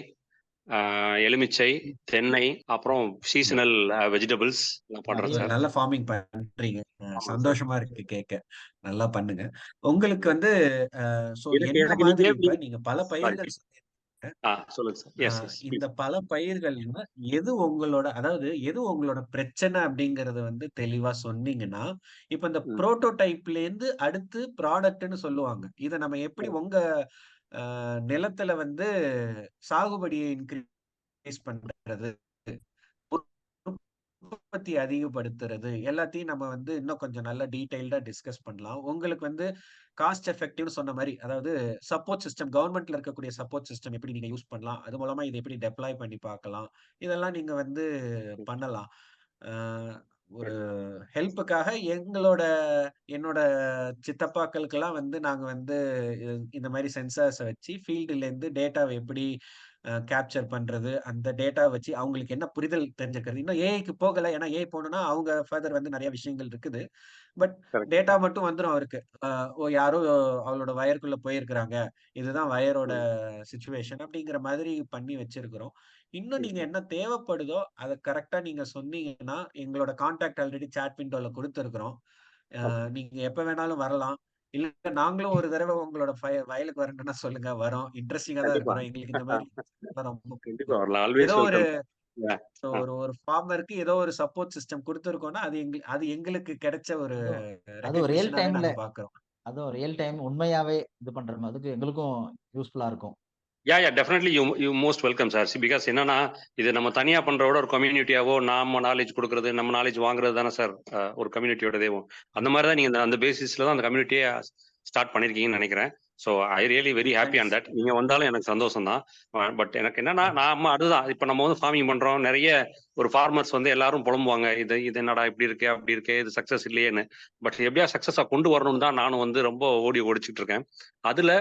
எலுமிச்சை, தென்னை, அப்புறம் சீசனல் வெஜிடபிள்ஸ் எல்லாம் பண்றோம் சார். நல்ல ஃபார்மிங் பண்றீங்க. சந்தோஷமா இருக்கு கேட்க. நல்லா பண்ணுங்க. உங்களுக்கு வந்து என்ன மாதிரி இப்ப நீங்க பல பயிர்கள் சொல்லுங்க சார். எஸ் இந்த பல பயிர்கள்னா எது உங்களோட பிரச்சனை அப்படிங்கறத வந்து தெளிவா சொன்னீங்கன்னா, இப்ப இந்த புரோட்டோடைப்ல இருந்து அடுத்து ப்ராடக்ட்னு சொல்லுவாங்க. இத நம்ம எப்படி உங்க நிலத்துல வந்து சாகுபடியை இன்கிரீஸ் பண்றது, உற்பத்தி அதிகப்படுத்துறது எல்லாத்தையும் நம்ம வந்து இன்னும் கொஞ்சம் நல்லா டீடைல்டா டிஸ்கஸ் பண்ணலாம். உங்களுக்கு வந்து காஸ்ட் எஃபெக்டிவ்னு சொன்ன மாரி, அதாவது சப்போர்ட் சிஸ்டம், கவர்மெண்ட்ல இருக்கக்கூடிய சப்போர்ட் சிஸ்டம் எப்படி நீங்க யூஸ் பண்ணலாம், அது மூலமா இதை எப்படி டெப்ளாய் பண்ணி பார்க்கலாம், இதெல்லாம் நீங்க வந்து பண்ணலாம். ஒரு ஹெல்ப்புக்காக என்னோட சித்தப்பாக்களுக்கெல்லாம் வந்து நாங்க வந்து இந்த மாதிரி சென்சார்ஸை வச்சு ஃபீல்டுல இருந்து டேட்டாவை எப்படி கேப்சர் பண்றது, அந்த டேட்டா வச்சு அவங்களுக்கு என்ன புரிதல் தெரிஞ்சுக்கிறது. இன்னும் ஏஐக்கு போகல. ஏன்னா ஏஐ போகணும்னா அவங்க ஃபர்தர் வந்து நிறைய விஷயங்கள் இருக்குது. பட் டேட்டா மட்டும் வந்துரும் அவருக்கு. யாரோ அவளோட வயருக்குள்ள போயிருக்கிறாங்க, இதுதான் வயரோட சிச்சுவேஷன் அப்படிங்கிற மாதிரி பண்ணி வச்சிருக்கிறோம். இன்னும் நீங்க என்ன தேவைப்படுதோ அதை கரெக்டா நீங்க சொன்னீங்கன்னா, எங்களோட கான்டாக்ட் ஆல்ரெடி சாட் விண்டோல கொடுத்துருக்கிறோம். நீங்க எப்ப வேணாலும் வரலாம். இல்ல நாங்களும் ஒரு தடவை உங்களோட வயலுக்கு வரணும்னா சொல்லுங்க, வரோம். இன்ட்ரெஸ்டிங்கா தான் இருக்கிறோம். எங்களுக்கு இந்த மாதிரி ஏதோ ஒரு ஃபார்மருக்கு ஏதோ ஒரு சப்போர்ட் சிஸ்டம் கொடுத்திருக்கோம்னா அது எங்களுக்கு கிடைச்ச ஒரு ரெகக்னிஷனாவே நாங்க பாக்குறோம். அதுவும் ரியல் டைம் உண்மையாவே இது பண்ற மாதிரி எங்களுக்கும் யூஸ்ஃபுல்லா இருக்கும். Definitely you most welcome sir. Because என்னன்னா, இது நம்ம தனியா பண்றதோட ஒரு கம்யூனிட்டியாவோ நாம நாலேஜ் கொடுக்கறது, நம்ம நாலேஜ் வாங்குறது தானே சார் ஒரு கம்யூனிட்டியோட தேவும். அந்த மாதிரி தான் நீங்க அந்த பேசிஸ்ல தான் அந்த கம்யூனிட்டியை ஸ்டார்ட் பண்ணிருக்கீங்கன்னு நினைக்கிறேன். So I really very happy on that. நீங்க வந்தாலும் எனக்கு சந்தோஷம் தான். பட் எனக்கு என்னன்னா, நாம அதுதான் இப்ப நம்ம வந்து ஃபார்மிங் பண்றோம். நிறைய ஒரு ஃபார்மர்ஸ் வந்து எல்லாரும் புலம்புவாங்க, இது என்னடா இப்படி இருக்கு அப்படி இருக்கு, இது சக்சஸ் இல்லையேன்னு. பட் எப்படியா சக்சஸா கொண்டு வரணும்னு தான் நானும் வந்து ரொம்ப ஓடிச்சுட்டு இருக்கேன். அதுல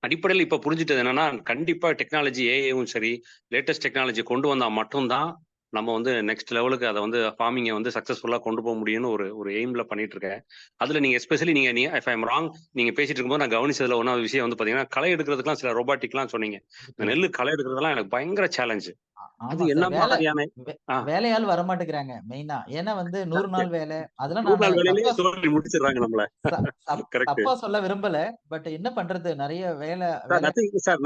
அடிப்படையில் இப்ப புரிஞ்சுட்டது என்னன்னா, கண்டிப்பா டெக்னாலஜி ஏஐயும் சரி, லேட்டஸ்ட் டெக்னாலஜி கொண்டு வந்தா மட்டும்தான் நம்ம வந்து நெக்ஸ்ட் லெவலுக்கு அதை வந்து ஃபார்மிங்கை வந்து சக்சஸ்ஃபுல்லா கொண்டு போக முடியும்னு ஒரு எய்ம்ல பண்ணிட்டு இருக்கேன். அதுல நீங்க எஸ்பெஷலி நீங்க இஃப் ஐ எம் ராங், நீங்க பேசிட்டு இருக்கும்போது நான் கவனிச்சதுல ஒன்றாவது விஷயம் வந்து பாத்தீங்கன்னா, களை எடுக்கிறதுக்குலாம் சில ரொபாட்டிக்லாம் சொன்னீங்க. இந்த நெல்லு களை எடுக்கிறதுலாம் எனக்கு பயங்கர சேலஞ்சு. அது என்ன மாதிரியான வேலையால் வரமாட்டேங்கிறாங்க மெயினா. ஏன்னா வந்து 100 நாள் வேலை, அதெல்லாம் 100 நாள் வேலையிலேயே சொல்லி முடிச்சிடுறாங்க நம்மள. தப்பா சொல்ல விரும்பல. பட் என்ன பண்றது, நிறைய வேலை.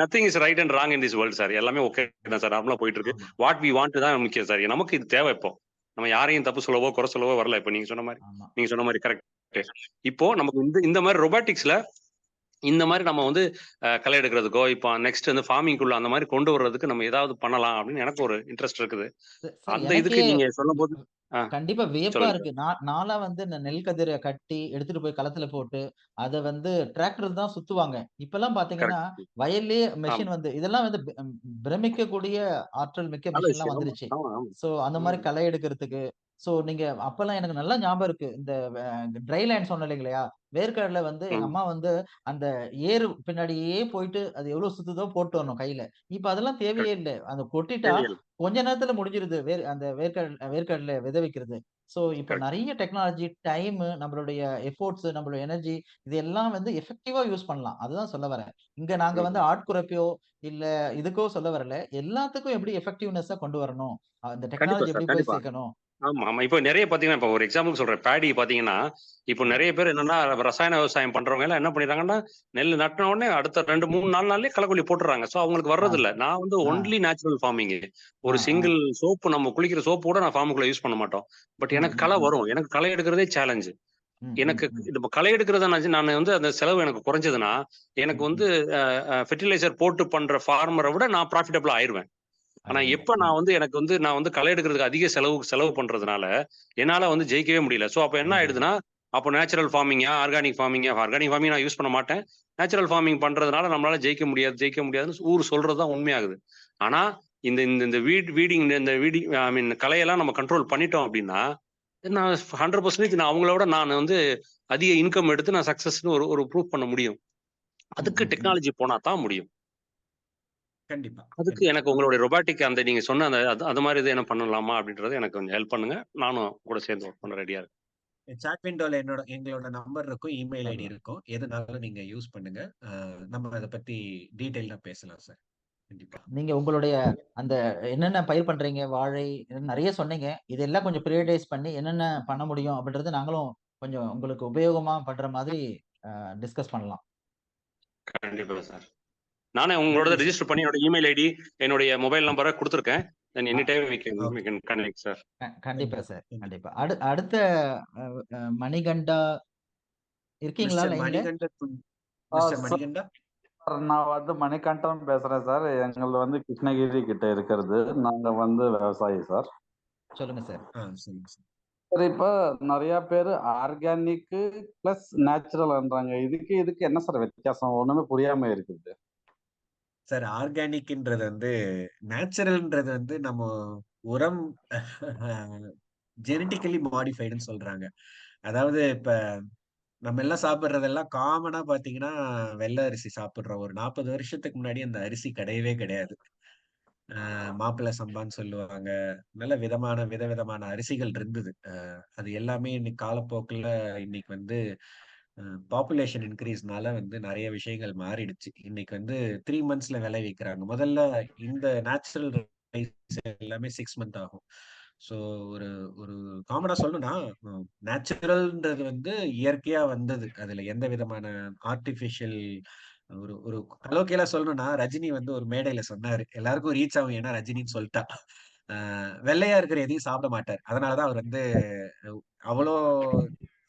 Nothing is right and wrong in this world sir. எல்லாமே ஓகே தான் சார், நார்மலா போயிட்டு இருக்கு. வாட் வி வாண்ட் தான் முக்கியம் சார். நமக்கு இது தேவை. இப்போ நம்ம யாரையும் தப்பு சொல்லவோ குறை சொல்லவோ வரல. இப்போ நீங்க சொன்ன மாதிரி கரெக்ட். இப்போ நமக்கு இந்த மாதிரி ரொபாட்டிக்ஸ்ல இந்த மாதிரி நம்ம வந்து களை எடுக்கிறதுக்கோ இப்போ நெக்ஸ்ட் வந்து ஃபார்மிங்குள்ள அந்த மாதிரி கொண்டு வர்றதுக்கு நம்ம ஏதாவது பண்ணலாம் அப்படின்னு எனக்கு ஒரு இன்ட்ரெஸ்ட் இருக்குது. அந்த இதுக்கு நீங்க சொல்லும் போது கண்டிப்பா வியப்பா சொல்லுங்க இருக்கு. நான்லாம் வந்து இந்த நெல் கதிரை கட்டி எடுத்துட்டு போய் களத்துல போட்டு அத வந்து டிராக்டர் தான் சுத்துவாங்க. இப்பல்லாம் பாத்தீங்கன்னா கரெக்ட். வயல்லயே ஆமா, மெஷின் வந்து இதெல்லாம் வந்து பிரமிக்கக்கூடிய ஆற்றல் மிக்க நல்ல மிஷின்லாம் விஷயம். ஆமா, வந்துருச்சு. ஆமா, ஆமா. சோ அந்த மாரி களை எடுக்கிறதுக்கு நீங்க அப்பல்லாம் எனக்கு நல்லா ஞாபகம் இருக்கு. இந்த ட்ரை லேண்ட் சொன்னேன் இல்லைங்களா? வேர்க்கடல வந்து எங்க ம். அம்மா வந்து அந்த ஏறு பின்னாடியே போயிட்டு அது எவ்வளவு சுத்துதோ போட்டு வரணும் கையில. இப்ப அதெல்லாம் தேவையே கரெக்ட். இல்ல. அந்த கொட்டிட்டா தேவையில்ல. கொஞ்ச நேரத்துல முடிஞ்சிருது. அந்த வேர்க்கடல விதை வைக்கிறது. இப்ப கரெக்ட். நெறைய டெக்னாலஜி, டைம், நம்மளுடைய எஃபோர்ட்ஸ், நம்மளுடைய எனர்ஜி இது எல்லாம் வந்து எஃபெக்டிவா யூஸ் பண்ணலாம். அதுதான் சொல்ல வரேன். இங்க நாங்க வந்து ம். ஆட்குறைப்போ, இல்ல இதுக்கோ சொல்ல வரல. எல்லாத்துக்கும் எப்படி எஃபெக்டிவ்னஸா கொண்டு வரணும்? அந்த கண்டிப்பா டெக்னாலஜி சார். எப்படி போய் கண்டிப்பா. சேர்க்கணும்? ஆமா, ஆமா. இப்போ நெறைய பார்த்தீங்கன்னா, இப்போ ஒரு எக்ஸாம்பிள் சொல்றேன். பேடி பார்த்தீங்கன்னா, இப்போ ஆ, நெறைய பேர் என்னன்னா, ரசாயன விவசாயம் பண்றவங்க எல்லாம் என்ன பண்ணிடுறாங்கன்னா, நெல் நட்டுன உடனே அடுத்த 2, 3, 4 நாள்லயே களைக்கொல்லி போட்டுர்றாங்க. ஸோ அவங்களுக்கு ஆ, வர்றதில்ல. நான் வந்து ஆ, ஒன்லி நேச்சுரல் ஃபார்மிங். ஆ, ஒரு ஆ. சிங்கிள் சோப்பு நம்ம குளிக்கிற சோப்பு கூட நான் ஃபார்முக்குள்ள யூஸ் பண்ண மாட்டோம். பட் ம், எனக்கு ம், களை ம். வரும். எனக்கு களை எடுக்கிறதே சேலஞ்சு. ம், ம், எனக்கு ம். இப்ப களை எடுக்கிறத நான் வந்து அந்த செலவு எனக்கு குறைஞ்சதுன்னா, எனக்கு ம், வந்து ம். ஃபெர்டிலைசர் போட்டு பண்ற ஃபார்மர விட நான் ப்ராஃபிட்டபிளா ஆயிருவேன். ஆனா ஆயிடுவீங்க. எப்ப ம். நான் வந்து களை எடுக்கிறதுக்கு அதிக செலவு பண்றதுனால, என்னால வந்து ஜெயிக்கவே முடியல. ஸோ அப்ப என்ன அதுதான். ஆயிடுதுன்னா, அப்போ நேச்சுரல் ஃபார்மிங்கா, ஆர்கானிக் ஃபார்மிங் நான் யூஸ் பண்ண மாட்டேன். நேச்சுரல் ஃபார்மிங் பண்றதுனால நம்மளால ஜெயிக்க முடியாதுன்னு ஊர் சொல்றது தான் உண்மையாகுது. ஆனா, இந்த இந்த இந்த வீடிங் ஐ மீன் களையெல்லாம் நம்ம கண்ட்ரோல் பண்ணிட்டோம் அப்டின்னா, நான் 100% நான் அவங்கள விட நான் வந்து அதிக இன்கம் எடுத்து நான் சக்சஸ்ன்னு ஒரு ஒரு ப்ரூவ் பண்ண முடியும். ம், அதுக்கு ம், ம். டெக்னாலஜி போனா தான் முடியும். கண்டிப்பா, அதுக்கு கண்டிப்பா. எனக்கு உங்களுடைய ரொபாட்டிக் அந்த நீங்க சொன்ன அது மாரி இது என்ன பண்ணலாமா? அப்படின்றத எனக்கு கொஞ்சம் ஹெல்ப் பண்ணுங்க. நானும் கூட சேர்ந்து ஒர்க் பண்ண ரெடியா இருக்கேன். சாட் விண்டோல எங்களோட நம்பர் இருக்கும், இமெயில் ஐடி வரலாம். இருக்கும். எதுனாலும் நீங்க யூஸ் பண்ணுங்க. நம்ம அத பத்தி டீட்டெயில்டா பேசலாம் சார். கண்டிப்பா. நீங்க உங்களுடைய அந்த என்னென்ன பயிர் பண்றீங்க? வாழை நெறைய சொன்னீங்க. இதெல்லாம் கொஞ்சம் பிரியடைஸ் பண்ணி என்னென்ன பண்ண முடியும் அப்படின்றத நாங்களும் கொஞ்சம் உங்களுக்கு உபயோகமா பண்ற மாதிரி டிஸ்கஸ் பண்ணலாம். கண்டிப்பா சார். நானே உங்களோடத நன்றி சார். ரிஜிஸ்டர் பண்ணி என்னோட இமெயில் ஐடி, என்னுடைய மொபைல் நம்பர குடுத்துருக்கேன். Then uh any time we okay. Can connect sir. கண்டிப்பா கண்டிப்பா, சார். கண்டிப்பா. கண்டிப்பா. அடுத்த அ அ மணிகண்டா இருக்கீங்களா மிஸ்டர் லைன்ல? மணிகண்ட மிஸ்டர் சார் மணிகண்டா. நான் வந்து மணிகண்டன் பேசுறேன் சார். எங்களது வந்து கிருஷ்ணகிரி கிட்ட இருக்கிறது. நாங்க வந்து விவசாயி சார். சொல்லுங்க சார். சொல்லுங்க சார். சார் இப்போ நிறைய பேர் ஆர்கானிக் பிளஸ் நேச்சுரல்ன்றாங்க. இதுக்கு என்ன சார் வித்தியாசம்? ஒண்ணுமே புரியாம இருக்குது. சார் ஆர்கானிக்ன்றது வந்து நேச்சுரல்ன்றது வந்து நம்ம உரம் ஜெனட்டிக்கலி மாடிஃபைடுன்னு சொல்றாங்க. அதாவது இப்ப நம்ம எல்லாம் சாப்பிடுறதெல்லாம் காமனா பாத்தீங்கன்னா வெள்ளை அரிசி சாப்பிடுறோம். ஒரு 40 வருஷத்துக்கு முன்னாடி அந்த அரிசி கிடையவே கிடையாது. மாப்பிள்ளை சம்பான்னு சொல்லுவாங்க. நல்ல விதவிதமான அரிசிகள் இருந்தது. அது எல்லாமே இன்னைக்கு காலப்போக்குல இன்னைக்கு வந்து பாப்புலேஷன் இன்க்ரீஸ்னால வந்து நிறைய விஷயங்கள் மாறிடுச்சு. இன்னைக்கு வந்து 3 மந்த்ஸ்ல விளைவிக்கிறாங்க. முதல்ல இந்த நேச்சுரல் ரைஸ் எல்லாமே 6 மந்த் ஆகும். ஸோ ஒரு ஒரு காமனா சொல்லணும்னா நேச்சுரல்ன்றது வந்து இயற்கையா வந்தது. அதுல எந்த விதமான ஆர்டிஃபிஷியல் ஒரு ஒரு கலோக்கியலா சொல்லணும்னா ரஜினி வந்து ஒரு மேடையில சொன்னாரு. எல்லாருக்கும் ரீச் ஆகும் ஏன்னா ரஜினின்னு சொல்லிட்டா. வெள்ளையா இருக்கிற எதையும் சாப்பிட மாட்டார். அதனாலதான் அவர் வந்து அவ்வளோ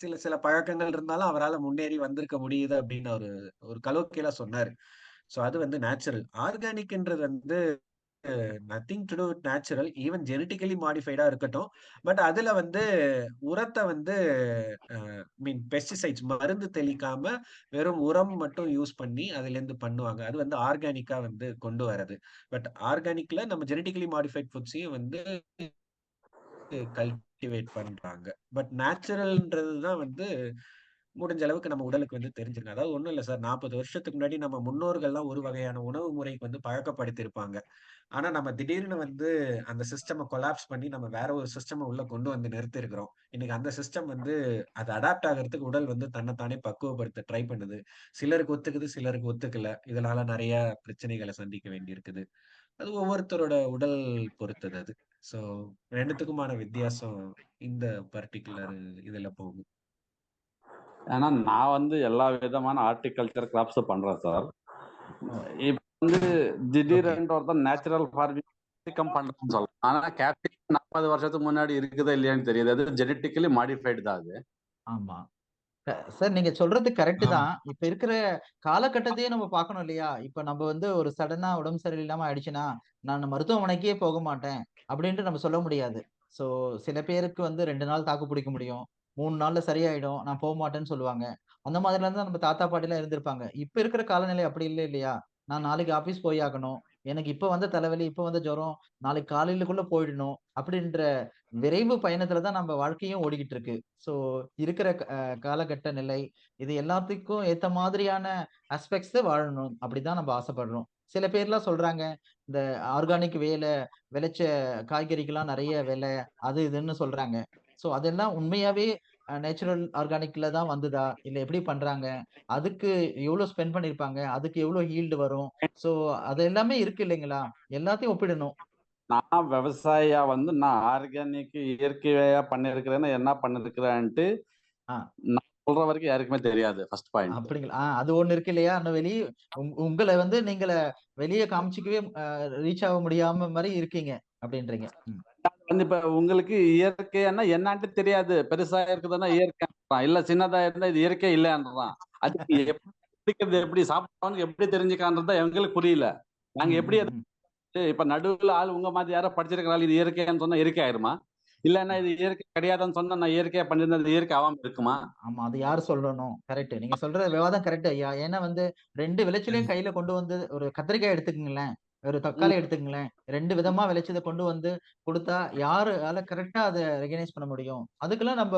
சில சில பழக்கங்கள் இருந்தாலும் அவரால முன்னேறி வந்திருக்க முடியுது அப்படின்னு ஒரு ஒரு கலோக்கியலா சொன்னாரு. சோ அது வந்து நேச்சுரல். ஆர்கானிக்ன்றது வந்து nothing to do with natural. Even genetically மாடிஃபைடா இருக்கட்டும். பட் அதுல வந்து உரத்த வந்து மீன் பெஸ்டிசைட்ஸ் மருந்து தெளிக்காம வெறும் உரம் மட்டும் யூஸ் பண்ணி அதுலேருந்து பண்ணுவாங்க. அது வந்து ஆர்கானிக்கா வந்து கொண்டு வரது. பட் ஆர்கானிக்ல நம்ம ஜெனடிக்கலி மாடிஃபைட் ஃபுட்ஸையும் வந்து கல்டிவேட் பண்றாங்க. பட் நேச்சுரல்ன்றது தான் வந்து முடிஞ்ச அளவுக்கு நம்ம உடலுக்கு வந்து தெரிஞ்சிருக்கு. அதாவது ஒண்ணும் இல்ல சார். 40 வருஷத்துக்கு முன்னாடி நம்ம முன்னோர்கள்லாம் ஒரு வகையான உணவு முறைக்கு வந்து பழக்கப்படுத்தியிருப்பாங்க. ஆனா நம்ம திடீர்னு வந்து அந்த சிஸ்டம கொலாப்ஸ் பண்ணி நம்ம வேற ஒரு சிஸ்டம உள்ள கொண்டு வந்து நிறுத்தியிருக்கிறோம். இன்னைக்கு அந்த சிஸ்டம் வந்து அது அடாப்ட் ஆகுறதுக்கு உடல் வந்து தன்னைத்தானே பக்குவப்படுத்த ட்ரை பண்ணுது. சிலருக்கு ஒத்துக்குது, சிலருக்கு ஒத்துக்கல. இதனால நெறைய பிரச்சனைகள சந்திக்க வேண்டியிருக்குது. அது ஒவ்வொருத்தரோட உடல் பொறுத்தது அது. ஸோ 2த்துக்குமான வித்தியாசம் இந்த பர்ட்டிகுலர் இதுல போகும். ஏன்னா நான் வந்து எல்லா விதமான ஹார்டிகல்ச்சர் கிராப்ஸ் பண்றேன் சார். ஓ! இப்ப வந்து ஓகே. திடீரென்று ஒருத்தன் நேச்சுரல் ஃபார்மிங் பண்றேன்னு சொல்லலாம். ஆனா கேப்டிவ் 40 வருஷத்துக்கு முன்னாடி இருக்குதா இல்லையான்னு தெரியுது. அது ஜெனட்டிக்கலி மாடிஃபைடு தான் அது. ஆமா. சார் நீங்க சொல்றது கரெக்ட் ஆமா. தான். இப்ப இருக்கிற காலகட்டத்தையே நம்ம பார்க்கணும் இல்லையா? இப்ப நம்ம வந்து ஒரு சடனா உடம்பு சரியில்லாம ஆயிடுச்சுன்னா, நான் மருத்துவமனைக்கே போக மாட்டேன் அப்படின்ட்டு நம்ம சொல்ல முடியாது. ஸோ சில பேருக்கு வந்து 2 நாள் தாக்கு பிடிக்க முடியும். 3 நாள்ல சரியாயிடும். நான் போமாட்டேன்னு சொல்லுவாங்க. அந்த மாதிரிலாம் தான் நம்ம தாத்தா, பாட்டிலாம் இருந்திருப்பாங்க. இப்ப இருக்கிற காலநிலை அப்படி இல்ல இல்லையா? நான் நாளைக்கு ஆஃபீஸ் போய் ஆகணும். எனக்கு இப்ப வந்த தலைவலி, இப்ப வந்த ஜுரம், நாளைக்கு காலையிலக்குள்ள போயிடணும். அப்படின்ற விரைவு பயணத்துல தான் நம்ம வாழ்க்கையும் ஓடிக்கிட்டு இருக்கு. ஸோ இருக்கிற காலகட்ட நிலை, இது எல்லாத்துக்கும் ஏத்த மாதிரியான அஸ்பெக்ட்ஸ் வாழணும். அப்படிதான் நம்ம ஆசைப்படுறோம். சில பேர்லாம் சொல்றாங்க, இந்த ஆர்கானிக் வேல விளைச்ச காய்கறிக்கெல்லாம் நெறைய விலை, அது இதுன்னு சொல்றாங்க. ஸோ அதெல்லாம் உண்மையாவே நேச்சுரல் ஆர்கானிக்ல தான் வந்துதா? இல்ல எப்படி பண்றாங்க? அதுக்கு எவ்வளோ ஸ்பெண்ட் பண்ணியிருப்பாங்க? அதுக்கு எவ்வளோ ஈல்டு வரும்? ஸோ அது எல்லாமே இருக்கு இல்லைங்களா? எல்லாத்தையும் ஒப்பிடணும். நான் விவசாயியா வந்து நான் ஆர்கானிக் இயற்கையா பண்ணிருக்கிறேன்னு என்ன பண்ணிருக்கிறேன்ட்டு ஆ. நான் சொல்ற வரைக்கும் யாருக்குமே தெரியாது. First point. அப்படிங்களா? அது ஒண்ணு இருக்கு இல்லையா? இன்னும் வெளிய உங்கள வந்து நீங்கள வெளிய காமிச்சுக்கவே ரீச் ஆக முடியாம மாரி இருக்கீங்க அப்படின்றீங்க. வந்து இப்ப உங்களுக்கு இயற்கைன்னா என்னான்ட்டு தெரியாது. பெருசா இருக்குதுன்னா இயற்கைன்றான். இல்ல சின்னதா இருந்தா இது இயற்கை இல்லன்றான். அதுக்கு எப்படி பிடிக்கிறது, எப்படி சாப்பிடணும்னு எப்படி தெரிஞ்சுக்கான்றது எங்களுக்கு புரியல. நாங்க எப்படி அது இப்ப நடுவுல ஆள் உங்க மாதிரி யாரோ படிச்சிருக்கிறாள் இது இயற்கைன்னு சொன்னா இயற்கை ஆயிருமா? இல்லன்னா இது இயற்கை கிடையாதுன்னு சொன்னா நான் இயற்கையா பண்ணிருந்தா அது இயற்கை ஆகாம இருக்குமா? ஆமா. அது யாரு சொல்லணும்? கரெக்ட். நீங்க சொல்ற விவாதம் கரெக்ட் ஐயா. ஏன்னா வந்து 2 விளைச்சலையும் கையில கொண்டு வந்து ஒரு கத்திரிக்காய் எடுத்துக்கங்களேன். ஒரு தக்காளி எடுத்துக்கங்களேன். 2 விதமா விளைச்சத கொண்டு வந்து குடுத்தா யாரால கரெக்ட்டா அத ரெகக்னைஸ் பண்ண முடியும்? அதுக்கெல்லாம் நம்ப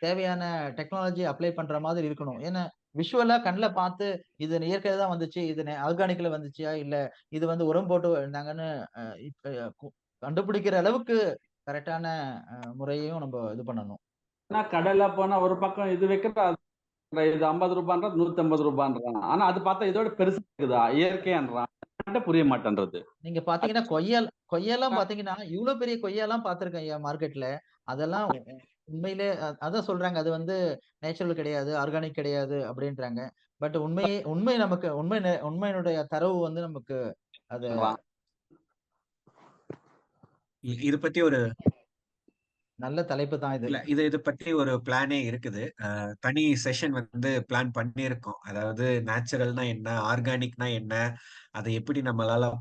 தேவையான டெக்னாலஜி அப்ளை பண்ற மாதிரி இருக்கணும். ஏன்னா விஷுவலா கண்ல பார்த்து இது இயற்கையில தான் வந்துச்சு. இது ஆர்கானிக்ல வந்துச்சா? இல்ல இது வந்து உரம் போட்டு இருந்தாங்கன்னு அ இப்ப கண்டுபிடிக்கிற அளவுக்கு கரெக்ட்டான முறையையும் நம்ப இது பண்ணணும். ஆனா கடையில போனா ஒரு பக்கம் இது வைக்கிறா இது 50 ரூபான்றது 150 ரூபான்றான். ஆனா அது பார்த்தா இதோட பெருசா இருக்குதா இயற்கைன்றான். புரிய மாட்டேன்றது. நீங்க பாத்தீங்கன்னா கொய்யாலாம் பாத்தீங்கன்னா இவ்ளோ பெரிய கொய்யாலாம் பார்த்திருக்கேன் ஐயா மார்க்கெட்ல. அதெல்லாம் உண்மையிலே அதான் சொல்றாங்க. அது வந்து நேச்சுரல் கிடையாது, ஆர்கானிக் கிடையாது அப்படின்றாங்க. பட் உண்மை நமக்கு உண்மையினுடைய தரவு வந்து நமக்கு அது இது பத்தி ஒரு நல்ல தலைப்பு தான் இது. இல்ல இது பத்தி ஒரு பிளானே இருக்குது. தனி செஷன் வந்து பிளான் பண்ணியிருக்கோம். அதாவது நேச்சுரல்னா என்ன, ஆர்கானிக்னா என்ன, அதை எப்படி நம்மளால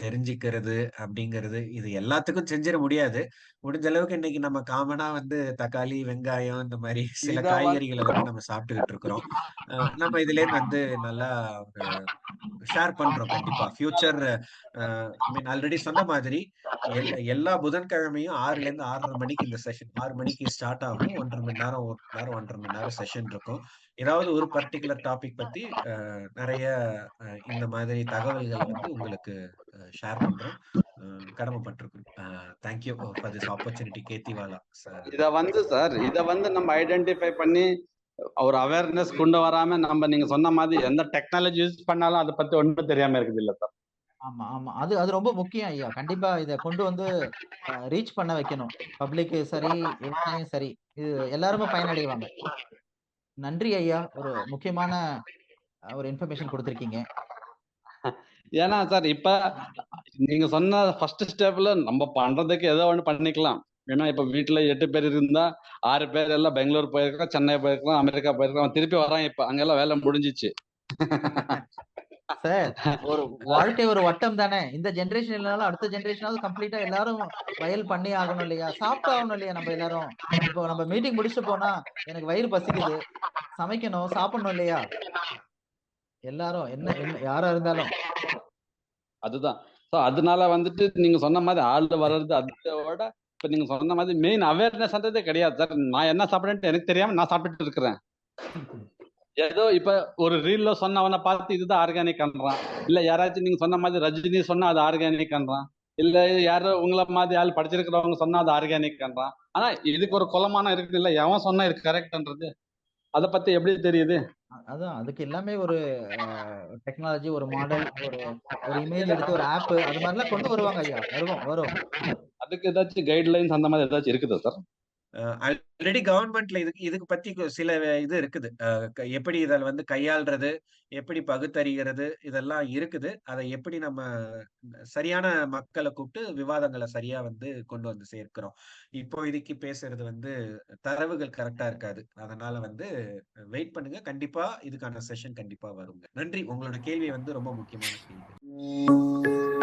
தெரிஞ்சுக்கிறது அப்படிங்கிறது இது எல்லாத்துக்கும் செஞ்சிட முடியாது. முடிஞ்ச அளவுக்கு இன்னைக்கு நம்ம காமனா வந்து தக்காளி, வெங்காயம் இந்த மாதிரி சில இத காய்கறிகளை வந்து நம்ம சாப்பிட்டுக்கிட்டு இருக்கிறோம். நம்ம இதுல இருந்து வந்து நல்லா ஷேர் பண்றோம் கண்டிப்பா. ஃபியூச்சர் மீன் ஆல்ரெடி சொன்ன மாதிரி எல்லா புதன்கிழமையும் 6ல இருந்து 6:30 மணிக்கு இந்த செஷன் 6 மணிக்கு ஸ்டார்ட் ஆகும். 1.5 மணி நேரம் 1.5 மணி நேரம் செஷன் இருக்கும். ஏதாவது ஒரு பர்டிகுலர் டாபிக் பத்தி நிறைய இந்த மாதிரி தகவல்களை வந்து உங்களுக்கு ஷேர் பண்றோம். கடமைப்பட்டிருக்கோம். Thank you for this opportunity Khetiwala sir. இத வந்து நம்ம ஐடென்டிஃபை பண்ணி ஒரு அவேர்னஸ் கொண்டு வராம நம்ம நீங்க சொன்ன மாதிரி எந்த டெக்னாலஜி யூஸ் பண்ணாலும் அதை பத்தி ஒண்ணும் தெரியாம இருக்குது இல்ல சார். ஆமா, ஆமா. அது ரொம்ப முக்கியம் ஐயா. கண்டிப்பா இத கொண்டு வந்து ரீச் பண்ண வைக்கணும். பப்ளிக் சரி, விவசாயம் சரி. இது எல்லாருமே பயனடைவாங்க. நன்றி ஐயா. ஒரு முக்கியமான ஒரு இன்ஃபர்மேஷன் குடுத்திருக்கீங்க. ஏன்னா சார் இப்ப நீங்க சொன்ன ஃபர்ஸ்ட் ஸ்டெப்ல நம்ம பண்றதுக்கு ஏதோ ஒண்ணு பண்ணிக்கலாம். ஏன்னா இப்ப வீட்டுல 8 பேர் இருந்தா 6 பேர் எல்லாம் பெங்களூர் போயிருக்கோம், சென்னை போயிருக்கோம், அமெரிக்கா போயிருக்கோம், திருப்பி வரான். இப்ப அங்கெல்லாம் வேலை முடிஞ்சிச்சு. சார் ஒரு வாழ்க்கை ஒரு வட்டம் தானே. இந்த ஜெனரேஷன் இல்லனாலும் அடுத்த ஜெனரேஷனாவது கம்ப்ளீட்டா எல்லாரும் வயல் பண்ணி ஆகணும் இல்லையா? சாப்பிட்டு ஆகணும் இல்லையா நம்ம எல்லாரும்? இப்போ நம்ம மீட்டிங் முடிச்சுட்டு போனா எனக்கு வயிறு பசிக்குது, சமைக்கணும், சாப்பிடணும் இல்லையா? எல்லாரும் என்ன யாரா இருந்தாலும். அதுதான். அதனால வந்துட்டு நீங்க சொன்ன மாதிரி ஆள் வர்றது அதோட இப்ப நீங்க சொன்ன மாதிரி மெயின் அவேர்னஸ்ன்றதே கிடையாது சார். நான் என்ன சாப்பிடுறேன்ட்டு எனக்கு தெரியாம நான் சாப்பிட்டுட்டு இருக்கிறேன். ஏதோ இப்ப ஒரு ரீல்ல சொன்னவனை பார்த்து இதுதான் ஆர்கானிக்ன்றான். இல்ல யாராச்சும் நீங்க சொன்ன மாதிரி ரஜினி சொன்னா அது ஆர்கானிக்ன்றான். இல்ல யாரோ உங்களை மாதிரி ஆள் படிச்சிருக்கிறவங்க சொன்னா அது ஆர்கானிக்ன்றான். ஆனா இதுக்கு ஒரு குலமானம் இருக்கு இல்ல, எவன் சொன்னா இது கரெக்ட்ன்றது அதை பத்தி எப்படி தெரியுது? அதான் அதுக்கு எல்லாமே ஒரு டெக்னாலஜி, ஒரு மாடல், ஒரு இமேஜ் எடுத்து ஒரு ஆப் அது மாதிரிலாம் கொண்டு வருவாங்க ஐயா. வரும். அதுக்கு ஏதாச்சும் கைட்லைன்ஸ் அந்த மாதிரி ஏதாச்சும் இருக்குதா சார்? ஆல்ரெடி கவர்மெண்ட்ல இதுக்கு பத்தி சில இது இருக்குது. எப்படி இதில் வந்து கையாள்றது, எப்படி பகுத்தறிகிறது இதெல்லாம் இருக்குது. அதை எப்படி நம்ம சரியான மக்களை கூப்பிட்டு விவாதங்களை சரியா வந்து கொண்டு வந்து சேர்க்கிறோம். இப்போ இதுக்கு பேசுறது வந்து தரவுகள் கரெக்டா இருக்காது. அதனால வந்து வெயிட் பண்ணுங்க. கண்டிப்பா இதுக்கான செஷன் கண்டிப்பா வருங்க. நன்றி. உங்களோட கேள்வி வந்து ரொம்ப முக்கியமான கேள்வி.